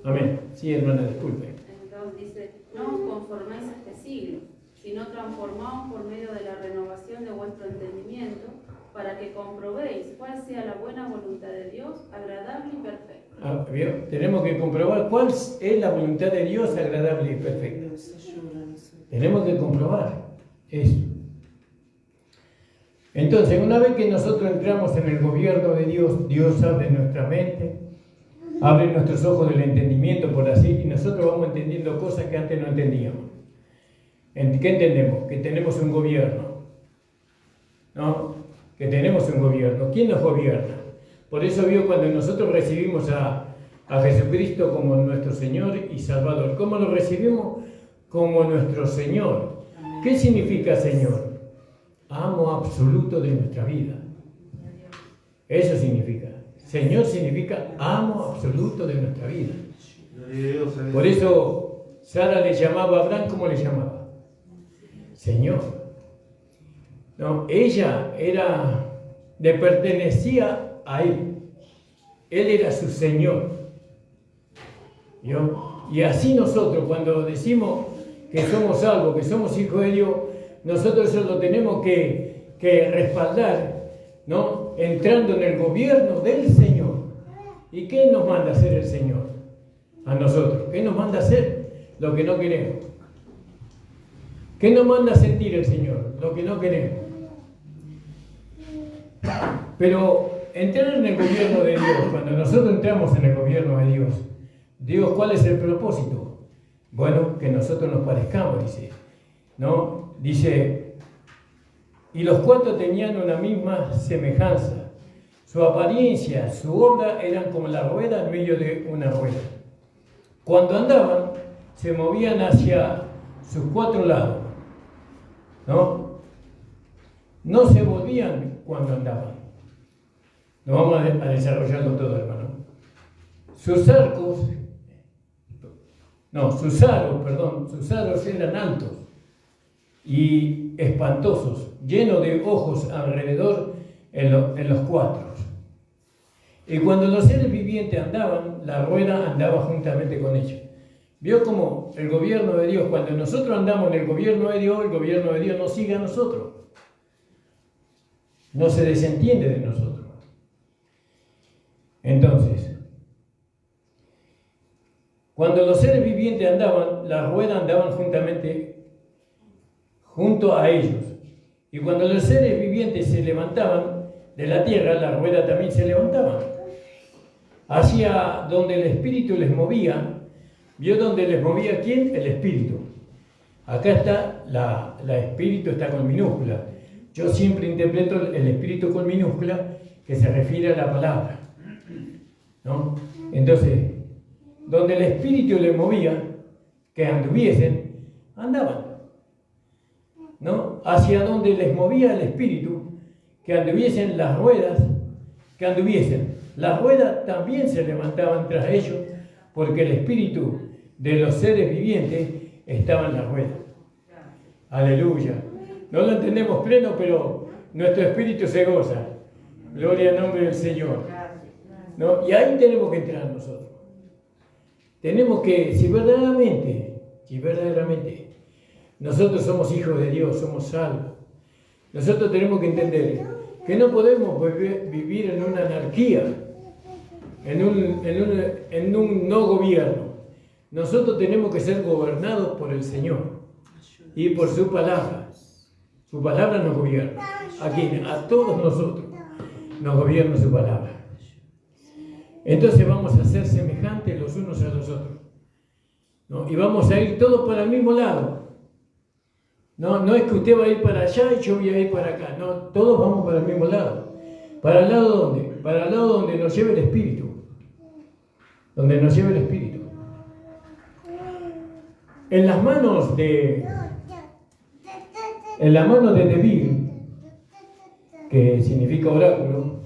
Amén. Sí, hermana, disculpe. Entonces dice, no os conforméis a este siglo, sino transformaos por medio de la renovación de vuestro entendimiento, para que comprobéis cuál sea la buena voluntad de Dios, agradable y perfecta. ¿Vio? Tenemos que comprobar cuál es la voluntad de Dios, agradable y perfecta. Tenemos que comprobar eso. Entonces, una vez que nosotros entramos en el gobierno de Dios, Dios abre nuestra mente, abre nuestros ojos del entendimiento, por así, y nosotros vamos entendiendo cosas que antes no entendíamos. ¿Qué entendemos? Que tenemos un gobierno, ¿no? Que tenemos un gobierno. ¿Quién nos gobierna? Por eso vio cuando nosotros recibimos a Jesucristo como nuestro Señor y Salvador. ¿Cómo lo recibimos? Como nuestro Señor. ¿Qué significa Señor? Amo absoluto de nuestra vida. Eso significa. Señor significa amo absoluto de nuestra vida. Por eso Sara le llamaba a Abraham, ¿cómo le llamaba? Señor. No, ella le pertenecía a él. Él era su Señor. ¿Vio? Y así nosotros, cuando decimos que somos salvos, que somos hijos de Dios, nosotros eso lo tenemos que respaldar, ¿no? Entrando en el gobierno del Señor. ¿Y qué nos manda hacer el Señor? A nosotros. ¿Qué nos manda hacer? Lo que no queremos. ¿Qué nos manda sentir el Señor? Lo que no queremos. Pero entrar en el gobierno de Dios, cuando nosotros entramos en el gobierno de Dios, ¿cuál es el propósito? Bueno, que nosotros nos parezcamos, dice, ¿no? Dice, y los cuatro tenían una misma semejanza. Su apariencia, su obra eran como la rueda en medio de una rueda. Cuando andaban, se movían hacia sus cuatro lados, ¿no? No se volvían cuando andaban. No vamos a desarrollarlo todo, hermano. Sus arcos sus aros eran altos y espantosos, llenos de ojos alrededor en los cuatro. Y cuando los seres vivientes andaban, la rueda andaba juntamente con ellos. Vio como el gobierno de Dios, cuando nosotros andamos en el gobierno de Dios nos sigue a nosotros. No se desentiende de nosotros. Entonces, cuando los seres vivientes andaban, las ruedas andaban juntamente junto a ellos. Y cuando los seres vivientes se levantaban de la tierra, las ruedas también se levantaban. Hacia donde el Espíritu les movía. ¿Vio dónde les movía quién? El Espíritu. Acá está, la Espíritu está con minúscula. Yo siempre interpreto el Espíritu con minúscula, que se refiere a la palabra, ¿no? Entonces, donde el Espíritu les movía, que anduviesen, andaban, ¿no? Hacia donde les movía el Espíritu, que anduviesen las ruedas, que anduviesen. Las ruedas también se levantaban tras ellos, porque el Espíritu de los seres vivientes estaba en las ruedas. Aleluya. No lo entendemos pleno, pero nuestro espíritu se goza. Gloria al nombre del Señor, ¿no? Y ahí tenemos que entrar nosotros. Tenemos que, si verdaderamente nosotros somos hijos de Dios, somos salvos, nosotros tenemos que entender que no podemos vivir en una anarquía, en un no gobierno. Nosotros tenemos que ser gobernados por el Señor y por su palabra. Su palabra nos gobierna. A todos nosotros nos gobierna su palabra. Entonces vamos a ser semejantes los unos a los otros, ¿no? Y vamos a ir todos para el mismo lado. No es que usted va a ir para allá y yo voy a ir para acá. No, todos vamos para el mismo lado. ¿Para el lado dónde? Para el lado donde nos lleve el Espíritu. Donde nos lleve el Espíritu. En las manos de Debir, que significa oráculo,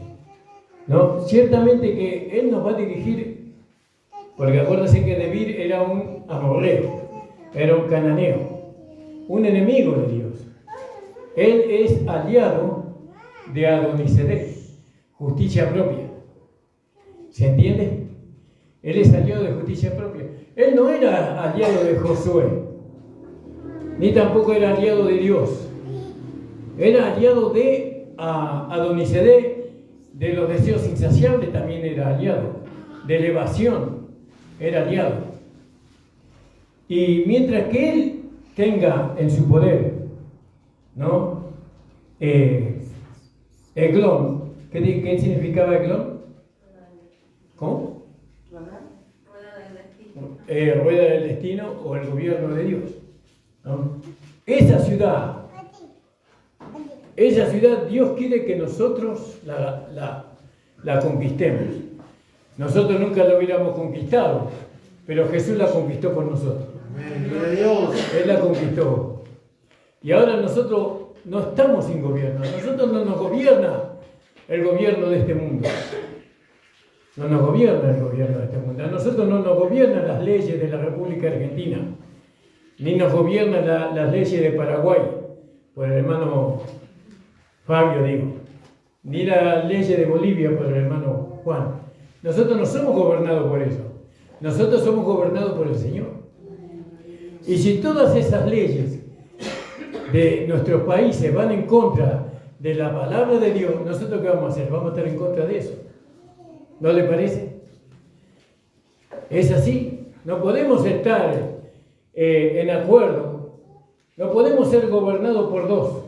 ¿no? Ciertamente que él nos va a dirigir, porque acuérdense que Debir era un amorreo, era un cananeo, un enemigo de Dios. Él es aliado de Adonisedec, justicia propia. ¿Se entiende? Él es aliado de justicia propia. Él no era aliado de Josué, ni tampoco era aliado de Dios. Era aliado de Adonisedec, de los deseos insaciables también era aliado, de elevación era aliado. Y mientras que él tenga en su poder, ¿no? Eglón, ¿qué significaba Eglón? ¿Cómo? Rueda del destino o el gobierno de Dios, ¿no? Esa ciudad Dios quiere que nosotros la conquistemos. Nosotros nunca la hubiéramos conquistado, pero Jesús la conquistó por nosotros. Él la conquistó. Y ahora nosotros no estamos sin gobierno. A nosotros no nos gobierna el gobierno de este mundo. No nos gobierna el gobierno de este mundo. A nosotros no nos gobiernan las leyes de la República Argentina, ni nos gobiernan las leyes de Paraguay, por el hermano Fabio, digo, ni las leyes de Bolivia, por el hermano Juan. Nosotros no somos gobernados por eso. Nosotros somos gobernados por el Señor. Y si todas esas leyes de nuestros países van en contra de la palabra de Dios, ¿nosotros qué vamos a hacer? Vamos a estar en contra de eso. ¿No le parece? Es así. No podemos estar en acuerdo. No podemos ser gobernados por dos.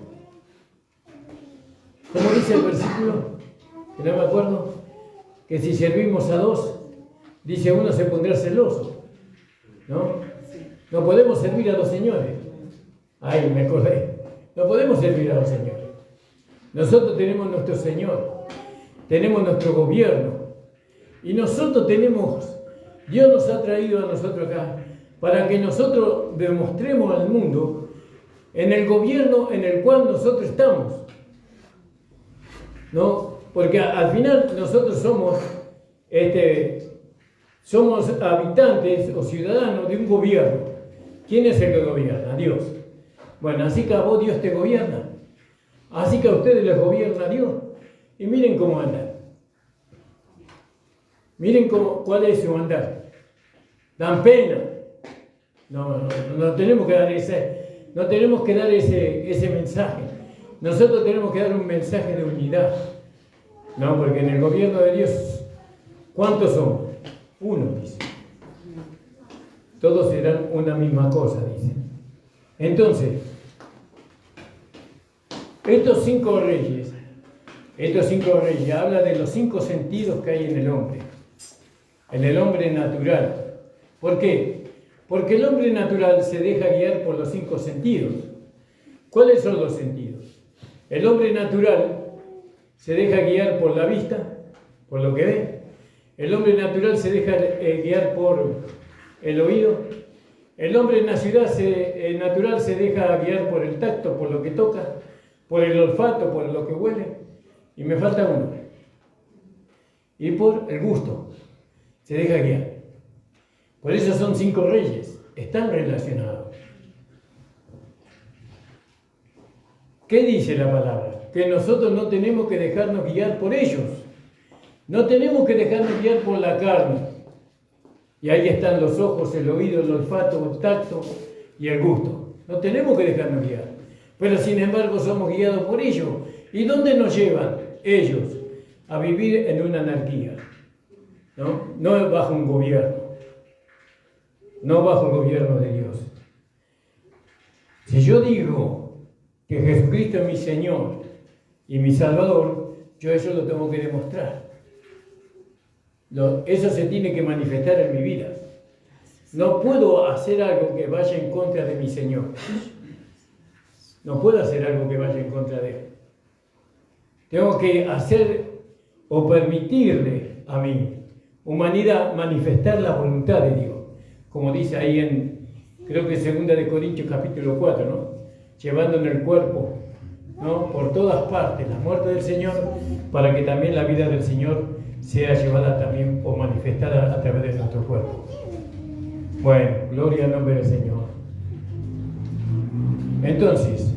¿Cómo dice el versículo? Que no me acuerdo. Que si servimos a dos, dice uno se pondrá celoso. ¿No? No podemos servir a dos señores. Ay, me acordé. No podemos servir a dos señores. Nosotros tenemos nuestro Señor. Tenemos nuestro gobierno. Y nosotros Dios nos ha traído a nosotros acá para que nosotros demostremos al mundo en el gobierno en el cual nosotros estamos, ¿no? Porque al final nosotros somos Somos habitantes o ciudadanos de un gobierno. ¿Quién es el que gobierna? Dios. Bueno, así que a vos Dios te gobierna. Así que a ustedes les gobierna Dios. Y miren cómo andan. Miren cuál es su andar. Dan pena. No tenemos que dar ese mensaje. Nosotros tenemos que dar un mensaje de unidad. No, porque en el gobierno de Dios, ¿cuántos somos? Uno, dice. Todos serán una misma cosa, dice. Entonces, estos cinco reyes hablan de los 5 sentidos que hay en el hombre natural. ¿Por qué? Porque el hombre natural se deja guiar por los 5 sentidos. ¿Cuáles son los sentidos? El hombre natural se deja guiar por la vista, por lo que ve. El hombre natural se deja guiar por el oído. El hombre natural se deja guiar por el tacto, por lo que toca, por el olfato, por lo que huele. Y me falta uno. Y por el gusto. Se deja guiar. Por eso son 5 reyes. Están relacionados. ¿Qué dice la palabra? Que nosotros no tenemos que dejarnos guiar por ellos. No tenemos que dejarnos guiar por la carne. Y ahí están los ojos, el oído, el olfato, el tacto y el gusto. No tenemos que dejarnos guiar. Pero sin embargo somos guiados por ellos. ¿Y dónde nos llevan ellos? A vivir en una anarquía. No bajo un gobierno. No bajo el gobierno de Dios. Si yo digo que Jesucristo es mi Señor y mi Salvador, yo eso lo tengo que demostrar. Eso se tiene que manifestar en mi vida. No puedo hacer algo que vaya en contra de mi Señor. No puedo hacer algo que vaya en contra de Él. Tengo que hacer o permitirle a mi humanidad manifestar la voluntad de Dios. Como dice ahí en, creo que 2 de Corintios capítulo 4, ¿no? Llevando en el cuerpo, ¿no? Por todas partes la muerte del Señor, para que también la vida del Señor sea llevada también o manifestada a través de nuestro cuerpo. Bueno, gloria al nombre del Señor. Entonces,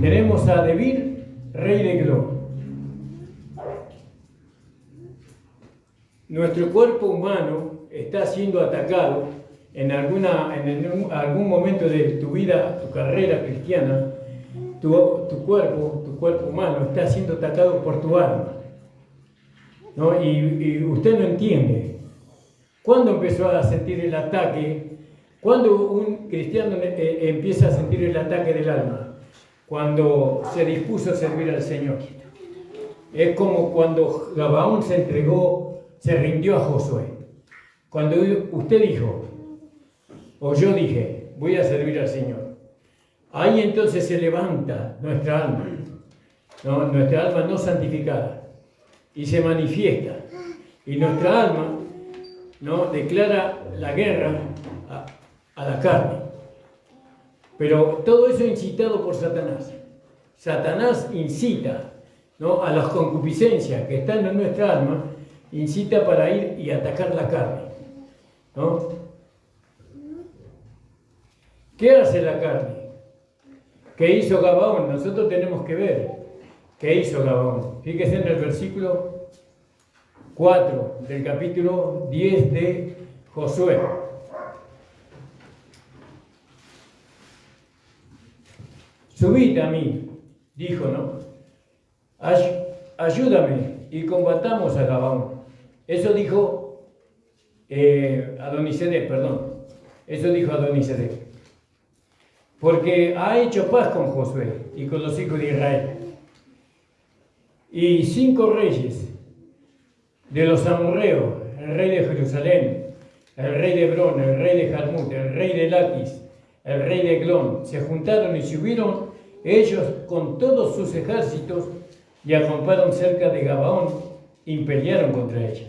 tenemos a David, rey de gloria. Nuestro cuerpo humano está siendo atacado en algún momento de tu vida, tu carrera cristiana. Tu cuerpo humano está siendo atacado por tu alma, ¿no? Y usted no entiende. ¿Cuándo empezó a sentir el ataque? ¿Cuándo un cristiano empieza a sentir el ataque del alma? Cuando se dispuso a servir al Señor. Es como cuando Gabaón se rindió a Josué. Cuando usted dijo, o yo dije, voy a servir al Señor. Ahí entonces se levanta nuestra alma, ¿no? Nuestra alma no santificada, y se manifiesta. Y nuestra alma, ¿no? Declara la guerra a la carne. Pero todo eso incitado por Satanás. Satanás incita, ¿no? A las concupiscencias que están en nuestra alma, incita para ir y atacar la carne, ¿no? ¿Qué hace la carne? ¿Qué hizo Gabaón? Nosotros tenemos que ver qué hizo Gabaón. Fíjese en el versículo 4 del capítulo 10 de Josué. Subid a mí, dijo, ¿no? Ayúdame y combatamos a Gabaón. Eso dijo Adonisedec, perdón. Eso dijo Adonisedec. Porque ha hecho paz con Josué y con los hijos de Israel. Y 5 reyes de los amorreos, el rey de Jerusalén, el rey de Hebrón, el rey de Jarmut, el rey de Laquis, el rey de Eglón, se juntaron y subieron ellos con todos sus ejércitos y acamparon cerca de Gabaón y pelearon contra ella.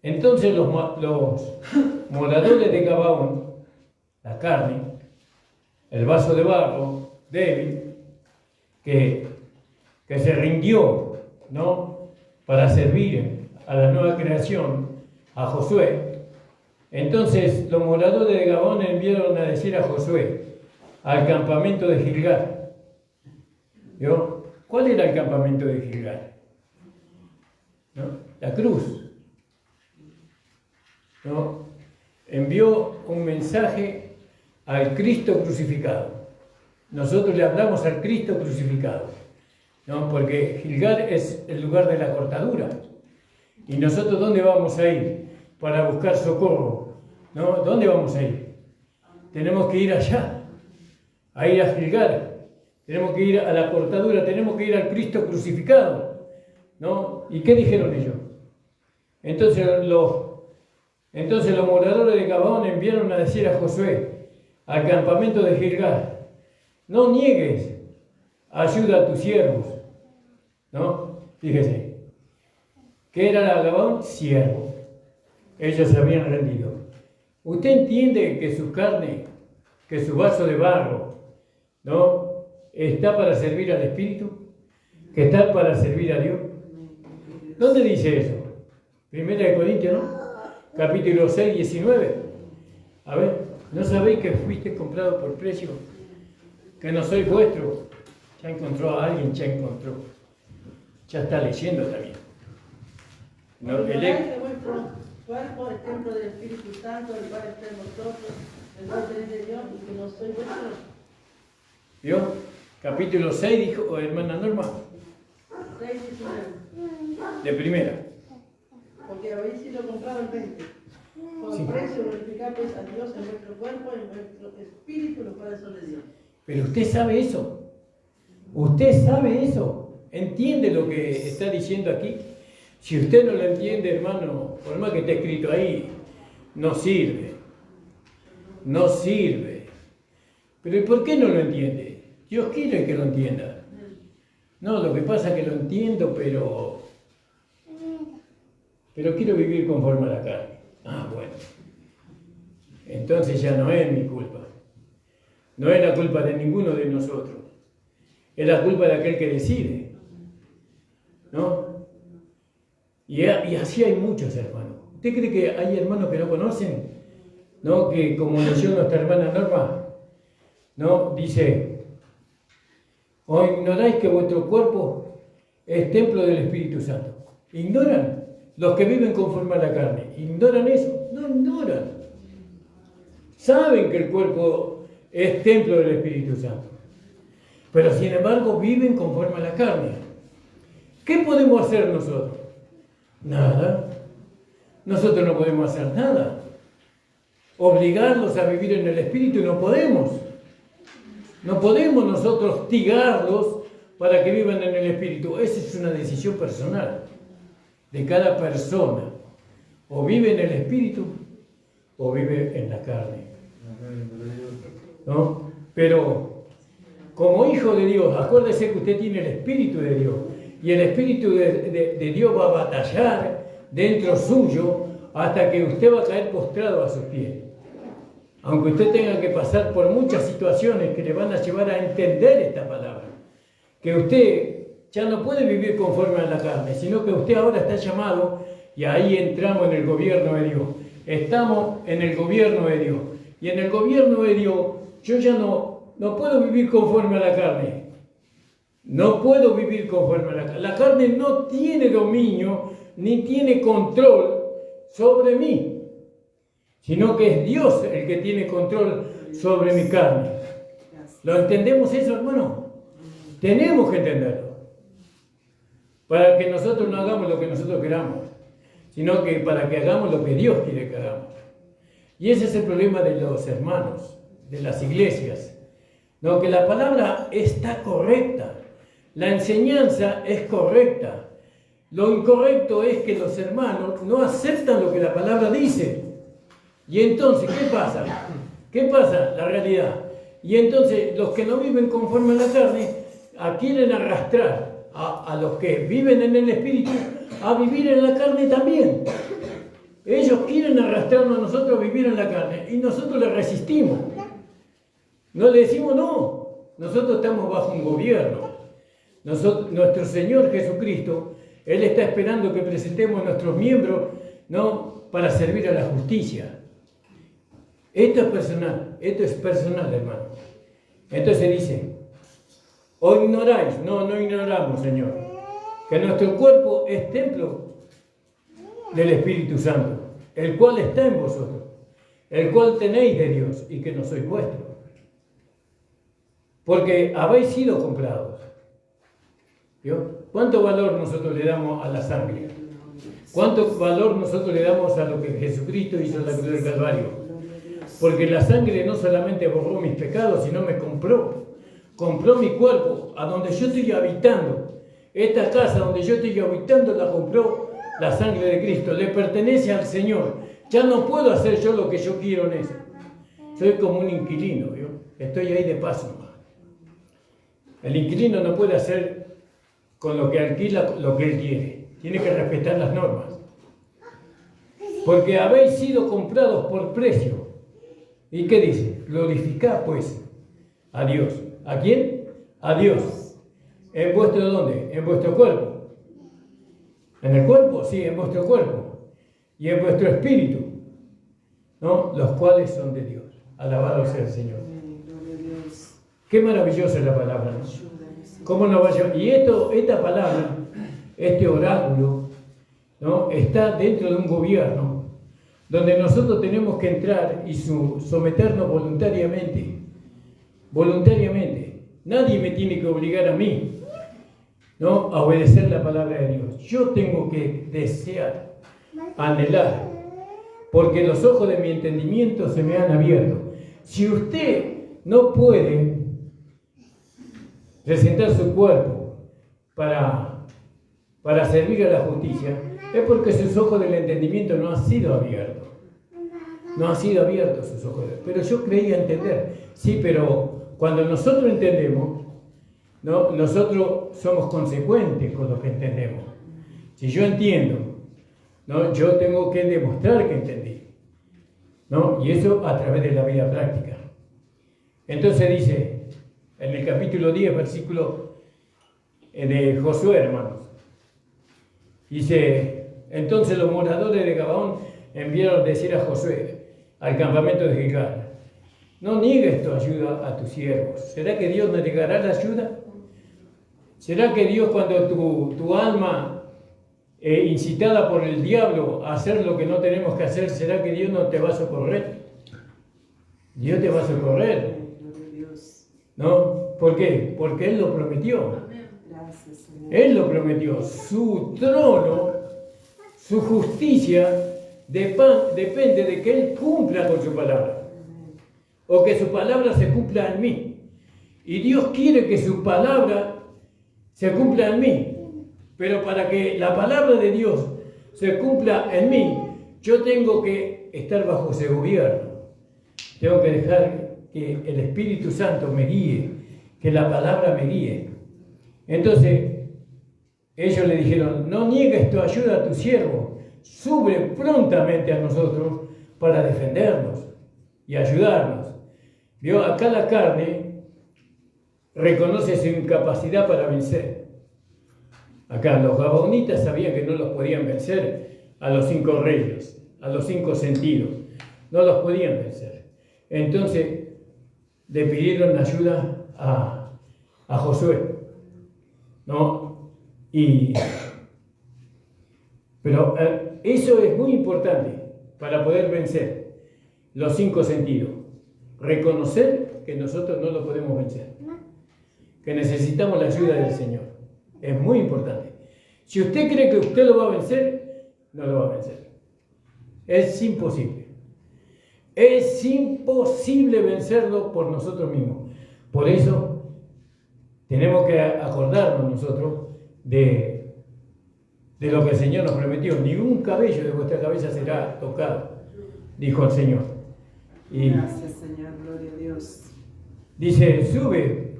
Entonces los moradores de Gabaón, la carne, el vaso de barro débil, que se rindió, ¿no? Para servir a la nueva creación, a Josué. Entonces los moradores de Gabón enviaron a decir a Josué al campamento de Gilgal. ¿Vio? ¿Cuál era el campamento de Gilgal? ¿No? La cruz. ¿No? Envió un mensaje al Cristo crucificado. Nosotros le hablamos al Cristo crucificado, ¿no? Porque Gilgal es el lugar de la cortadura. ¿Y nosotros dónde vamos a ir para buscar socorro? ¿No? ¿Dónde vamos a ir? Tenemos que ir allá, a ir a Gilgal. Tenemos que ir a la cortadura, tenemos que ir al Cristo crucificado, ¿no? ¿Y qué dijeron ellos? Entonces los moradores de Gabaón enviaron a decir a Josué al campamento de Gilgal: no niegues ayuda a tus siervos, ¿no? Fíjese, ¿qué era Gabaón? Siervo. Ellos se habían rendido. ¿Usted entiende que su carne, que su vaso de barro, ¿no?, está para servir al Espíritu? ¿Que está para servir a Dios? ¿Dónde dice eso? Primera de Corintios, ¿no? Capítulo 6, 19. A ver, ¿no sabéis que fuiste comprado por precio? Que no soy vuestro. Ya encontró a alguien, ya encontró. Ya está leyendo también. No, que vuestro cuerpo es templo del Espíritu Santo, el cual está en vosotros, el cual tenéis de Dios, y que no soy vuestro. ¿Vio? Capítulo 6 dijo, hermana Norma. 6, 19. De primera. Porque habéis sido comprado en 20. Por precio glorificad pues a Dios en vuestro cuerpo, en vuestro espíritu, los cuales son de Dios. Pero usted sabe eso. Usted sabe eso. ¿Entiende lo que está diciendo aquí? Si usted no lo entiende, hermano, por más que esté escrito ahí, no sirve. No sirve. Pero ¿y por qué no lo entiende? Dios quiere que lo entienda. No, lo que pasa es que lo entiendo, pero quiero vivir conforme a la carne. Ah, bueno. Entonces ya no es mi culpa. No es la culpa de ninguno de nosotros. Es la culpa de aquel que decide. ¿No? Y así hay muchos hermanos. ¿Usted cree que hay hermanos que no conocen? ¿No? Que como leyó nuestra hermana Norma, ¿no? Dice: ¿o ignoráis que vuestro cuerpo es templo del Espíritu Santo? ¿Ignoran? Los que viven conforme a la carne, ¿ignoran eso? No ignoran. Saben que el cuerpo es templo del Espíritu Santo, pero sin embargo viven conforme a la carne. ¿Qué podemos hacer nosotros? Nada. Nosotros no podemos hacer nada. Obligarlos a vivir en el Espíritu no podemos. No podemos nosotros hostigarlos para que vivan en el Espíritu. Esa es una decisión personal de cada persona. O vive en el Espíritu o vive en la carne. ¿No? Pero como hijo de Dios, acuérdese que usted tiene el Espíritu de Dios. Y el Espíritu de Dios va a batallar dentro suyo hasta que usted va a caer postrado a sus pies. Aunque usted tenga que pasar por muchas situaciones que le van a llevar a entender esta palabra. Que usted ya no puede vivir conforme a la carne, sino que usted ahora está llamado, y ahí entramos en el gobierno de Dios. Estamos en el gobierno de Dios. Y en el gobierno de Dios yo ya no puedo vivir conforme a la carne. No puedo vivir conforme a la carne. La carne no tiene dominio ni tiene control sobre mí, sino que es Dios el que tiene control sobre mi carne. ¿Lo entendemos eso, hermano? Tenemos que entenderlo. Para que nosotros no hagamos lo que nosotros queramos, sino que para que hagamos lo que Dios quiere que hagamos. Y ese es el problema de los hermanos, de las iglesias. No, que la palabra está correcta. La enseñanza es correcta. Lo incorrecto es que los hermanos no aceptan lo que la palabra dice. Y entonces, ¿qué pasa? ¿Qué pasa? La realidad. Y entonces, los que no viven conforme a la carne, quieren arrastrar a los que viven en el Espíritu a vivir en la carne también. Ellos quieren arrastrarnos a nosotros a vivir en la carne y nosotros le resistimos. No le decimos no. Nosotros estamos bajo un gobierno. Nuestro Señor Jesucristo, Él está esperando que presentemos a nuestros miembros, ¿no?, para servir a la justicia. Esto es personal, hermano. Entonces dice, ¿o ignoráis? No ignoramos, Señor, que nuestro cuerpo es templo del Espíritu Santo, el cual está en vosotros, el cual tenéis de Dios y que no sois vuestros. Porque habéis sido comprados. ¿Vio? ¿Cuánto valor nosotros le damos a la sangre? ¿Cuánto valor nosotros le damos a lo que Jesucristo hizo en la cruz del Calvario? Porque la sangre no solamente borró mis pecados, sino me compró. Compró mi cuerpo, a donde yo estoy habitando. Esta casa donde yo estoy habitando la compró la sangre de Cristo. Le pertenece al Señor. Ya no puedo hacer yo lo que yo quiero en eso. Soy como un inquilino, ¿vio? Estoy ahí de paso nomás. El inquilino no puede hacer con lo que alquila lo que él quiere. Tiene que respetar las normas. Porque habéis sido comprados por precio. ¿Y qué dice? Glorificad pues a Dios. ¿A quién? A Dios. ¿En vuestro dónde? En vuestro cuerpo. ¿En el cuerpo? Sí, en vuestro cuerpo. Y en vuestro espíritu, ¿no? Los cuales son de Dios. Alabado sea el Señor. Qué maravillosa es la palabra, ¿no? ¿Cómo no vaya? Y esta palabra, este oráculo, ¿no? Está dentro de un gobierno donde nosotros tenemos que entrar y someternos voluntariamente. Voluntariamente. Nadie me tiene que obligar a mí, ¿no? A obedecer la palabra de Dios. Yo tengo que desear, anhelar, porque los ojos de mi entendimiento se me han abierto. Si usted no puede presentar su cuerpo para servir a la justicia, es porque sus ojos del entendimiento no han sido abiertos. No han sido abiertos sus ojos. Pero yo creía entender. Sí, pero cuando nosotros entendemos, ¿no? Nosotros somos consecuentes con lo que entendemos. Si yo entiendo, ¿no? Yo tengo que demostrar que entendí, ¿no? Y eso a través de la vida práctica. Entonces dice, en el capítulo 10, versículo de Josué, hermanos, dice, entonces los moradores de Gabaón enviaron a decir a Josué al campamento de Gilgal, no niegues tu ayuda a tus siervos. ¿Será que Dios nos negará la ayuda? ¿Será que Dios, cuando tu alma incitada por el diablo a hacer lo que no tenemos que hacer, será que Dios no te va a socorrer? Dios te va a socorrer, ¿no? ¿Por qué? Porque Él lo prometió. Él lo prometió. Su trono, su justicia depende de que Él cumpla con su palabra. O que su palabra se cumpla en mí. Y Dios quiere que su palabra se cumpla en mí. Pero para que la palabra de Dios se cumpla en mí, yo tengo que estar bajo ese gobierno. Tengo que dejar que el Espíritu Santo me guíe, que la palabra me guíe. Entonces, ellos le dijeron, no niegues tu ayuda a tu siervo, sube prontamente a nosotros para defendernos y ayudarnos. ¿Vio? Acá la carne reconoce su incapacidad para vencer. Acá los gabaonitas sabían que no los podían vencer a los 5 reyes, a los 5 sentidos. No los podían vencer. Entonces le pidieron ayuda a Josué, ¿no? Pero eso es muy importante para poder vencer los 5 sentidos. Reconocer que nosotros no lo podemos vencer, que necesitamos la ayuda del Señor. Es muy importante. Si usted cree que usted lo va a vencer, no lo va a vencer. Es imposible. Es imposible vencerlo por nosotros mismos. Por eso tenemos que acordarnos nosotros de lo que el Señor nos prometió. Ningún cabello de vuestra cabeza será tocado, dijo el Señor. Y gracias, Señor, gloria a Dios. Dice, sube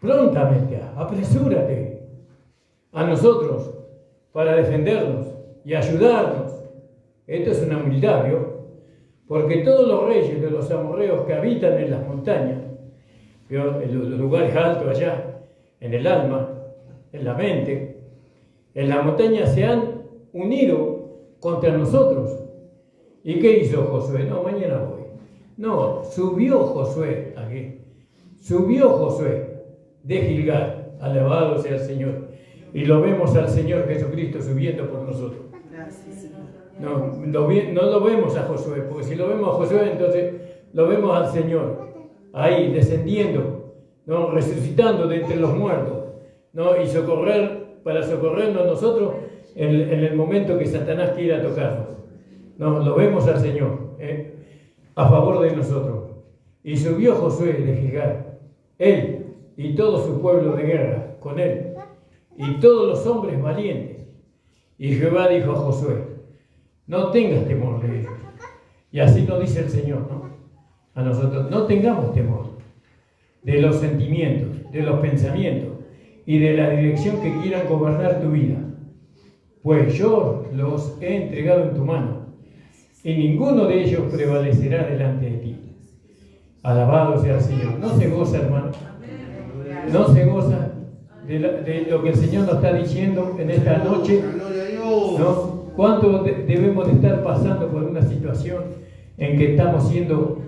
prontamente, apresúrate a nosotros para defendernos y ayudarnos. Esto es una humildad, ¿vio? Porque todos los reyes de los amorreos que habitan en las montañas, ¿vio? En los lugares altos allá, en el alma, en la mente, en las montañas se han unido contra nosotros. ¿Y qué hizo Josué? No, mañana voy. No, subió Josué aquí. Subió Josué de Gilgal. Alabado sea el Señor. Y lo vemos al Señor Jesucristo subiendo por nosotros. Gracias, Señor. No lo vemos a Josué, porque si lo vemos a Josué, entonces lo vemos al Señor, ahí descendiendo, ¿no? Resucitando de entre los muertos, ¿no? Y para socorrernos nosotros en el momento que Satanás quiera tocarnos. No, lo vemos al Señor, a favor de nosotros. Y subió Josué de Gilgal, él y todo su pueblo de guerra con él, y todos los hombres valientes. Y Jehová dijo a Josué: no tengas temor de ellos. Y así nos dice el Señor, ¿no? A nosotros, no tengamos temor de los sentimientos, de los pensamientos y de la dirección que quieran gobernar tu vida, pues yo los he entregado en tu mano, y ninguno de ellos prevalecerá delante de ti. Alabado sea el Señor. ¿No se goza, hermano? ¿No se goza de lo que el Señor nos está diciendo en esta noche? Gloria a Dios. ¿No? ¿Cuánto debemos de estar pasando por una situación en que estamos siendo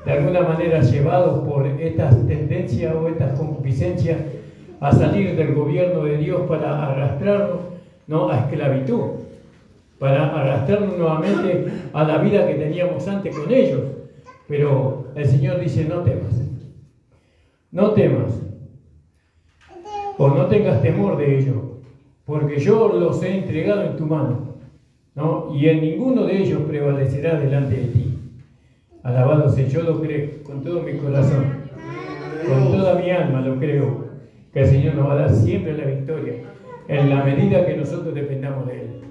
de alguna manera llevados por estas tendencias o estas concupiscencias a salir del gobierno de Dios para arrastrarnos, ¿no?, a esclavitud, para arrastrarnos nuevamente a la vida que teníamos antes con ellos? Pero el Señor dice: no temas, no temas, o no tengas temor de ellos, porque yo los he entregado en tu mano, ¿no? Y en ninguno de ellos prevalecerá delante de ti. Alabado sea, yo lo creo con todo mi corazón, con toda mi alma lo creo, que el Señor nos va a dar siempre la victoria, en la medida que nosotros dependamos de Él.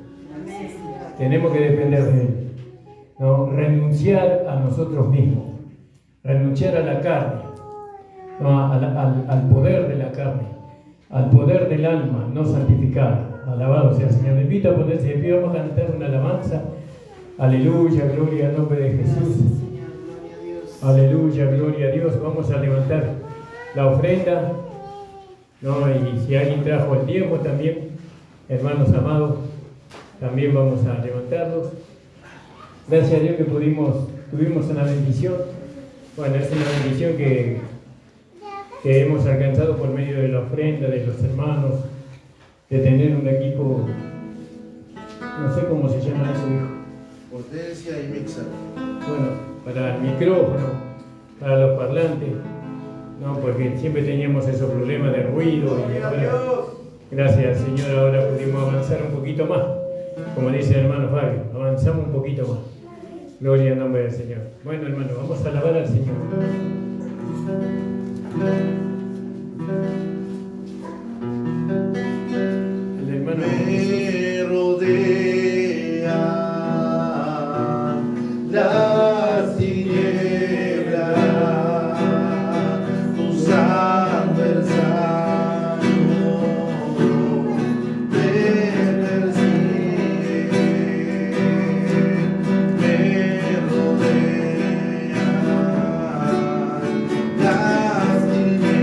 Tenemos que depender de Él, ¿no? Renunciar a nosotros mismos, renunciar a la carne, ¿no? al poder de la carne, al poder del alma no santificada. Alabado sea el Señor. Me invito a ponerse de pie, vamos a cantar una alabanza. Aleluya, gloria al nombre de Jesús. Aleluya, gloria a Dios. Vamos a levantar la ofrenda, ¿no? Y si alguien trajo el tiempo también, hermanos amados, también vamos a levantarlos. Gracias a Dios que tuvimos una bendición. Bueno, es una bendición que hemos alcanzado por medio de la ofrenda de los hermanos, de tener un equipo, no sé cómo se llama eso, hijo. Potencia y mixer. Bueno, para el micrófono, para los parlantes, no, porque siempre teníamos esos problemas de ruido, y ahora, gracias al Señor, ahora pudimos avanzar un poquito más, como dice el hermano Fabio, avanzamos un poquito más. Gloria al nombre del Señor. Bueno, hermano, vamos a alabar al Señor. El hermano Me rodea las tinieblas, tus adversarios me persiguen. Me rodean las tinieblas.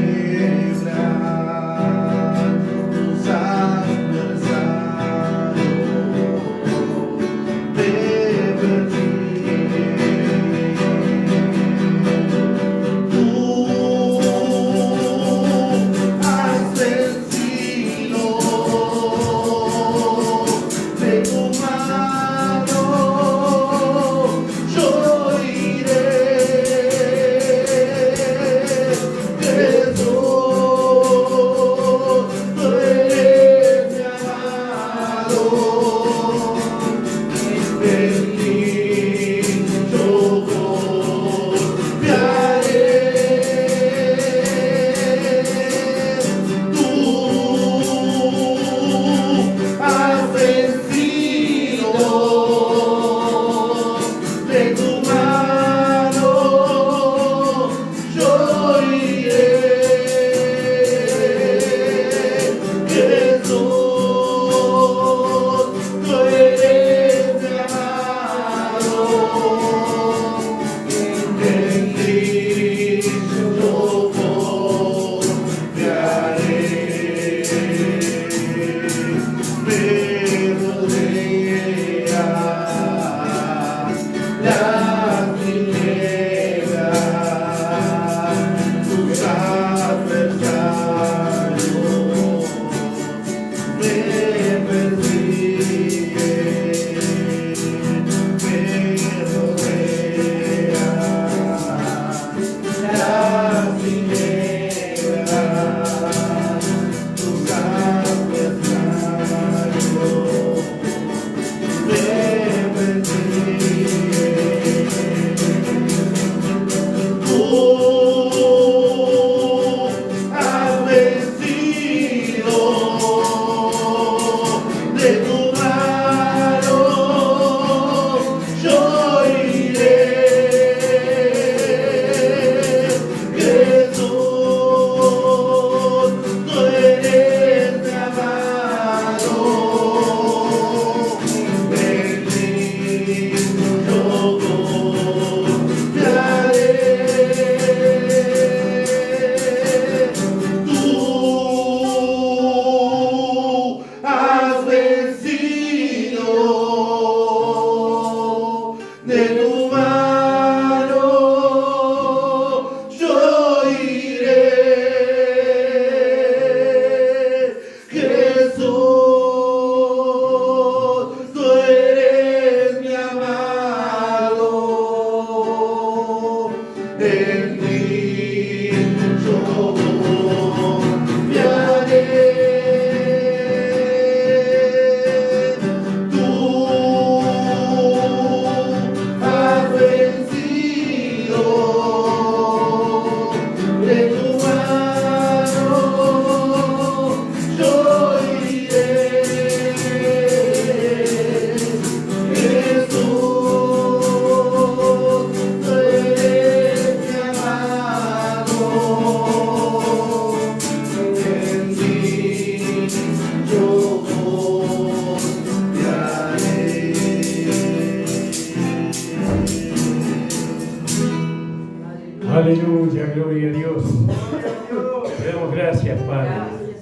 Aleluya, gloria a Dios. Te damos gracias, Padre,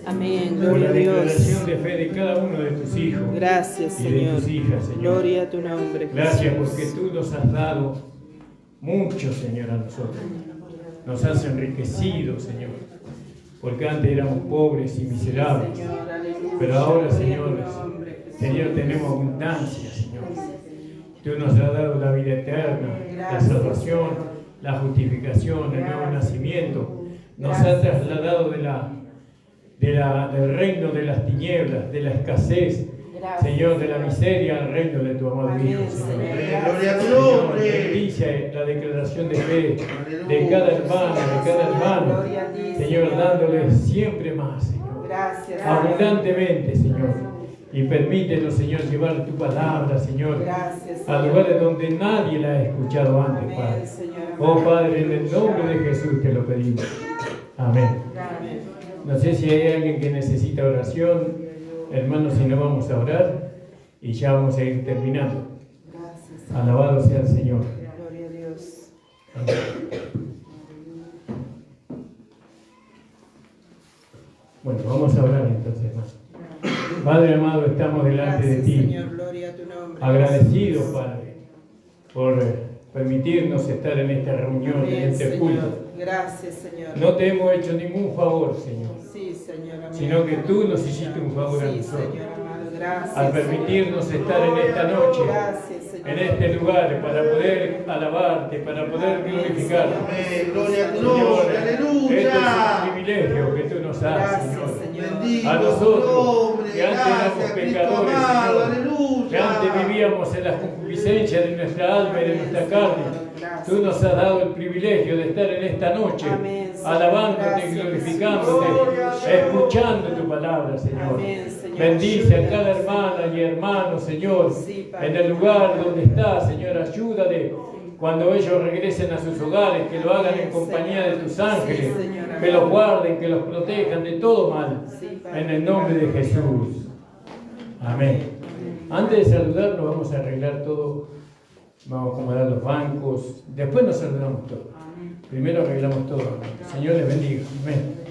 Amén, por gloria la a Dios. declaración de fe de cada uno de tus hijos Gracias, y de Señor. tus hijas, Señor. Gloria a tu nombre. Gracias Jesús. porque tú nos has dado mucho, Señor, a nosotros. Nos has enriquecido, Señor, porque antes éramos pobres y miserables. Señor, aleluya. Pero ahora, Gloria a Señor, tu nombre, Jesús. Señor, tenemos abundancia, Señor. Tú nos has dado la vida eterna, la Gracias, salvación, Señor. la justificación, el nuevo nacimiento. Nos Gracias. ha trasladado del reino de las tinieblas, de la escasez, Gracias, Señor, de la miseria al reino de tu amado Amén, Hijo, Señor. Señor. Gloria a tu Señor, nombre. bendice la declaración de fe de cada hermano, de cada hermano. Gloria a ti, Señor, dándole siempre más, Señor. Gracias. Abundantemente, Señor. Y permítenos, Señor, llevar tu palabra, Señor, Gracias, a Señor. lugares donde nadie la ha escuchado antes, Amén, Padre. Señor. Oh Padre, en el nombre de Jesús te lo pedimos. Amén. Amén. No sé si hay alguien que necesita oración, hermanos, si no vamos a orar y ya vamos a ir terminando. Gracias. Alabado sea el Señor. Gloria a Dios. Bueno, vamos a orar entonces, hermano. Padre amado, estamos delante de Gracias, ti, Señor. Gloria a tu nombre. agradecidos, Padre, por permitirnos estar en esta reunión, en Amén, este Señor. culto. Gracias, Señor. No te hemos hecho ningún favor, Señor, Sí, Señor. Amén. sino que tú nos hiciste un favor a Sí, nosotros, Señor amado. Gracias. al permitirnos estar en esta noche, Gracias, Señor. en este lugar, para poder alabarte, para poder glorificarte. Amén. Gloria a tu Señor, nombre. este es Aleluya. un privilegio que tú nos das, Gracias, Señor. Señor. Bendito A tu nosotros, nombre. que antes éramos Gracias, Cristo pecadores, amado. Señor, Aleluya. que antes vivíamos en las concupiscencias de nuestra alma y de nuestra carne. Gracias. Tú nos has dado el privilegio de estar en esta noche, Amén, Señor. alabándote, Gracias, glorificándote, escuchando tu palabra, Señor. Amén, Señor. Bendice a cada hermana y hermano, Señor, Sí, Padre. en el lugar donde está, Señor. Ayúdale cuando ellos regresen a sus hogares, que lo hagan en Amén, compañía Señor. de tus ángeles, Sí, Señor. que los guarden, que los protejan de todo mal, Sí, Padre. en el nombre de Jesús. Amén. Antes de saludarnos, vamos a arreglar todo. Vamos a acomodar los bancos. Después nos saludamos todos. Primero arreglamos todo. Señor les bendiga. Amén.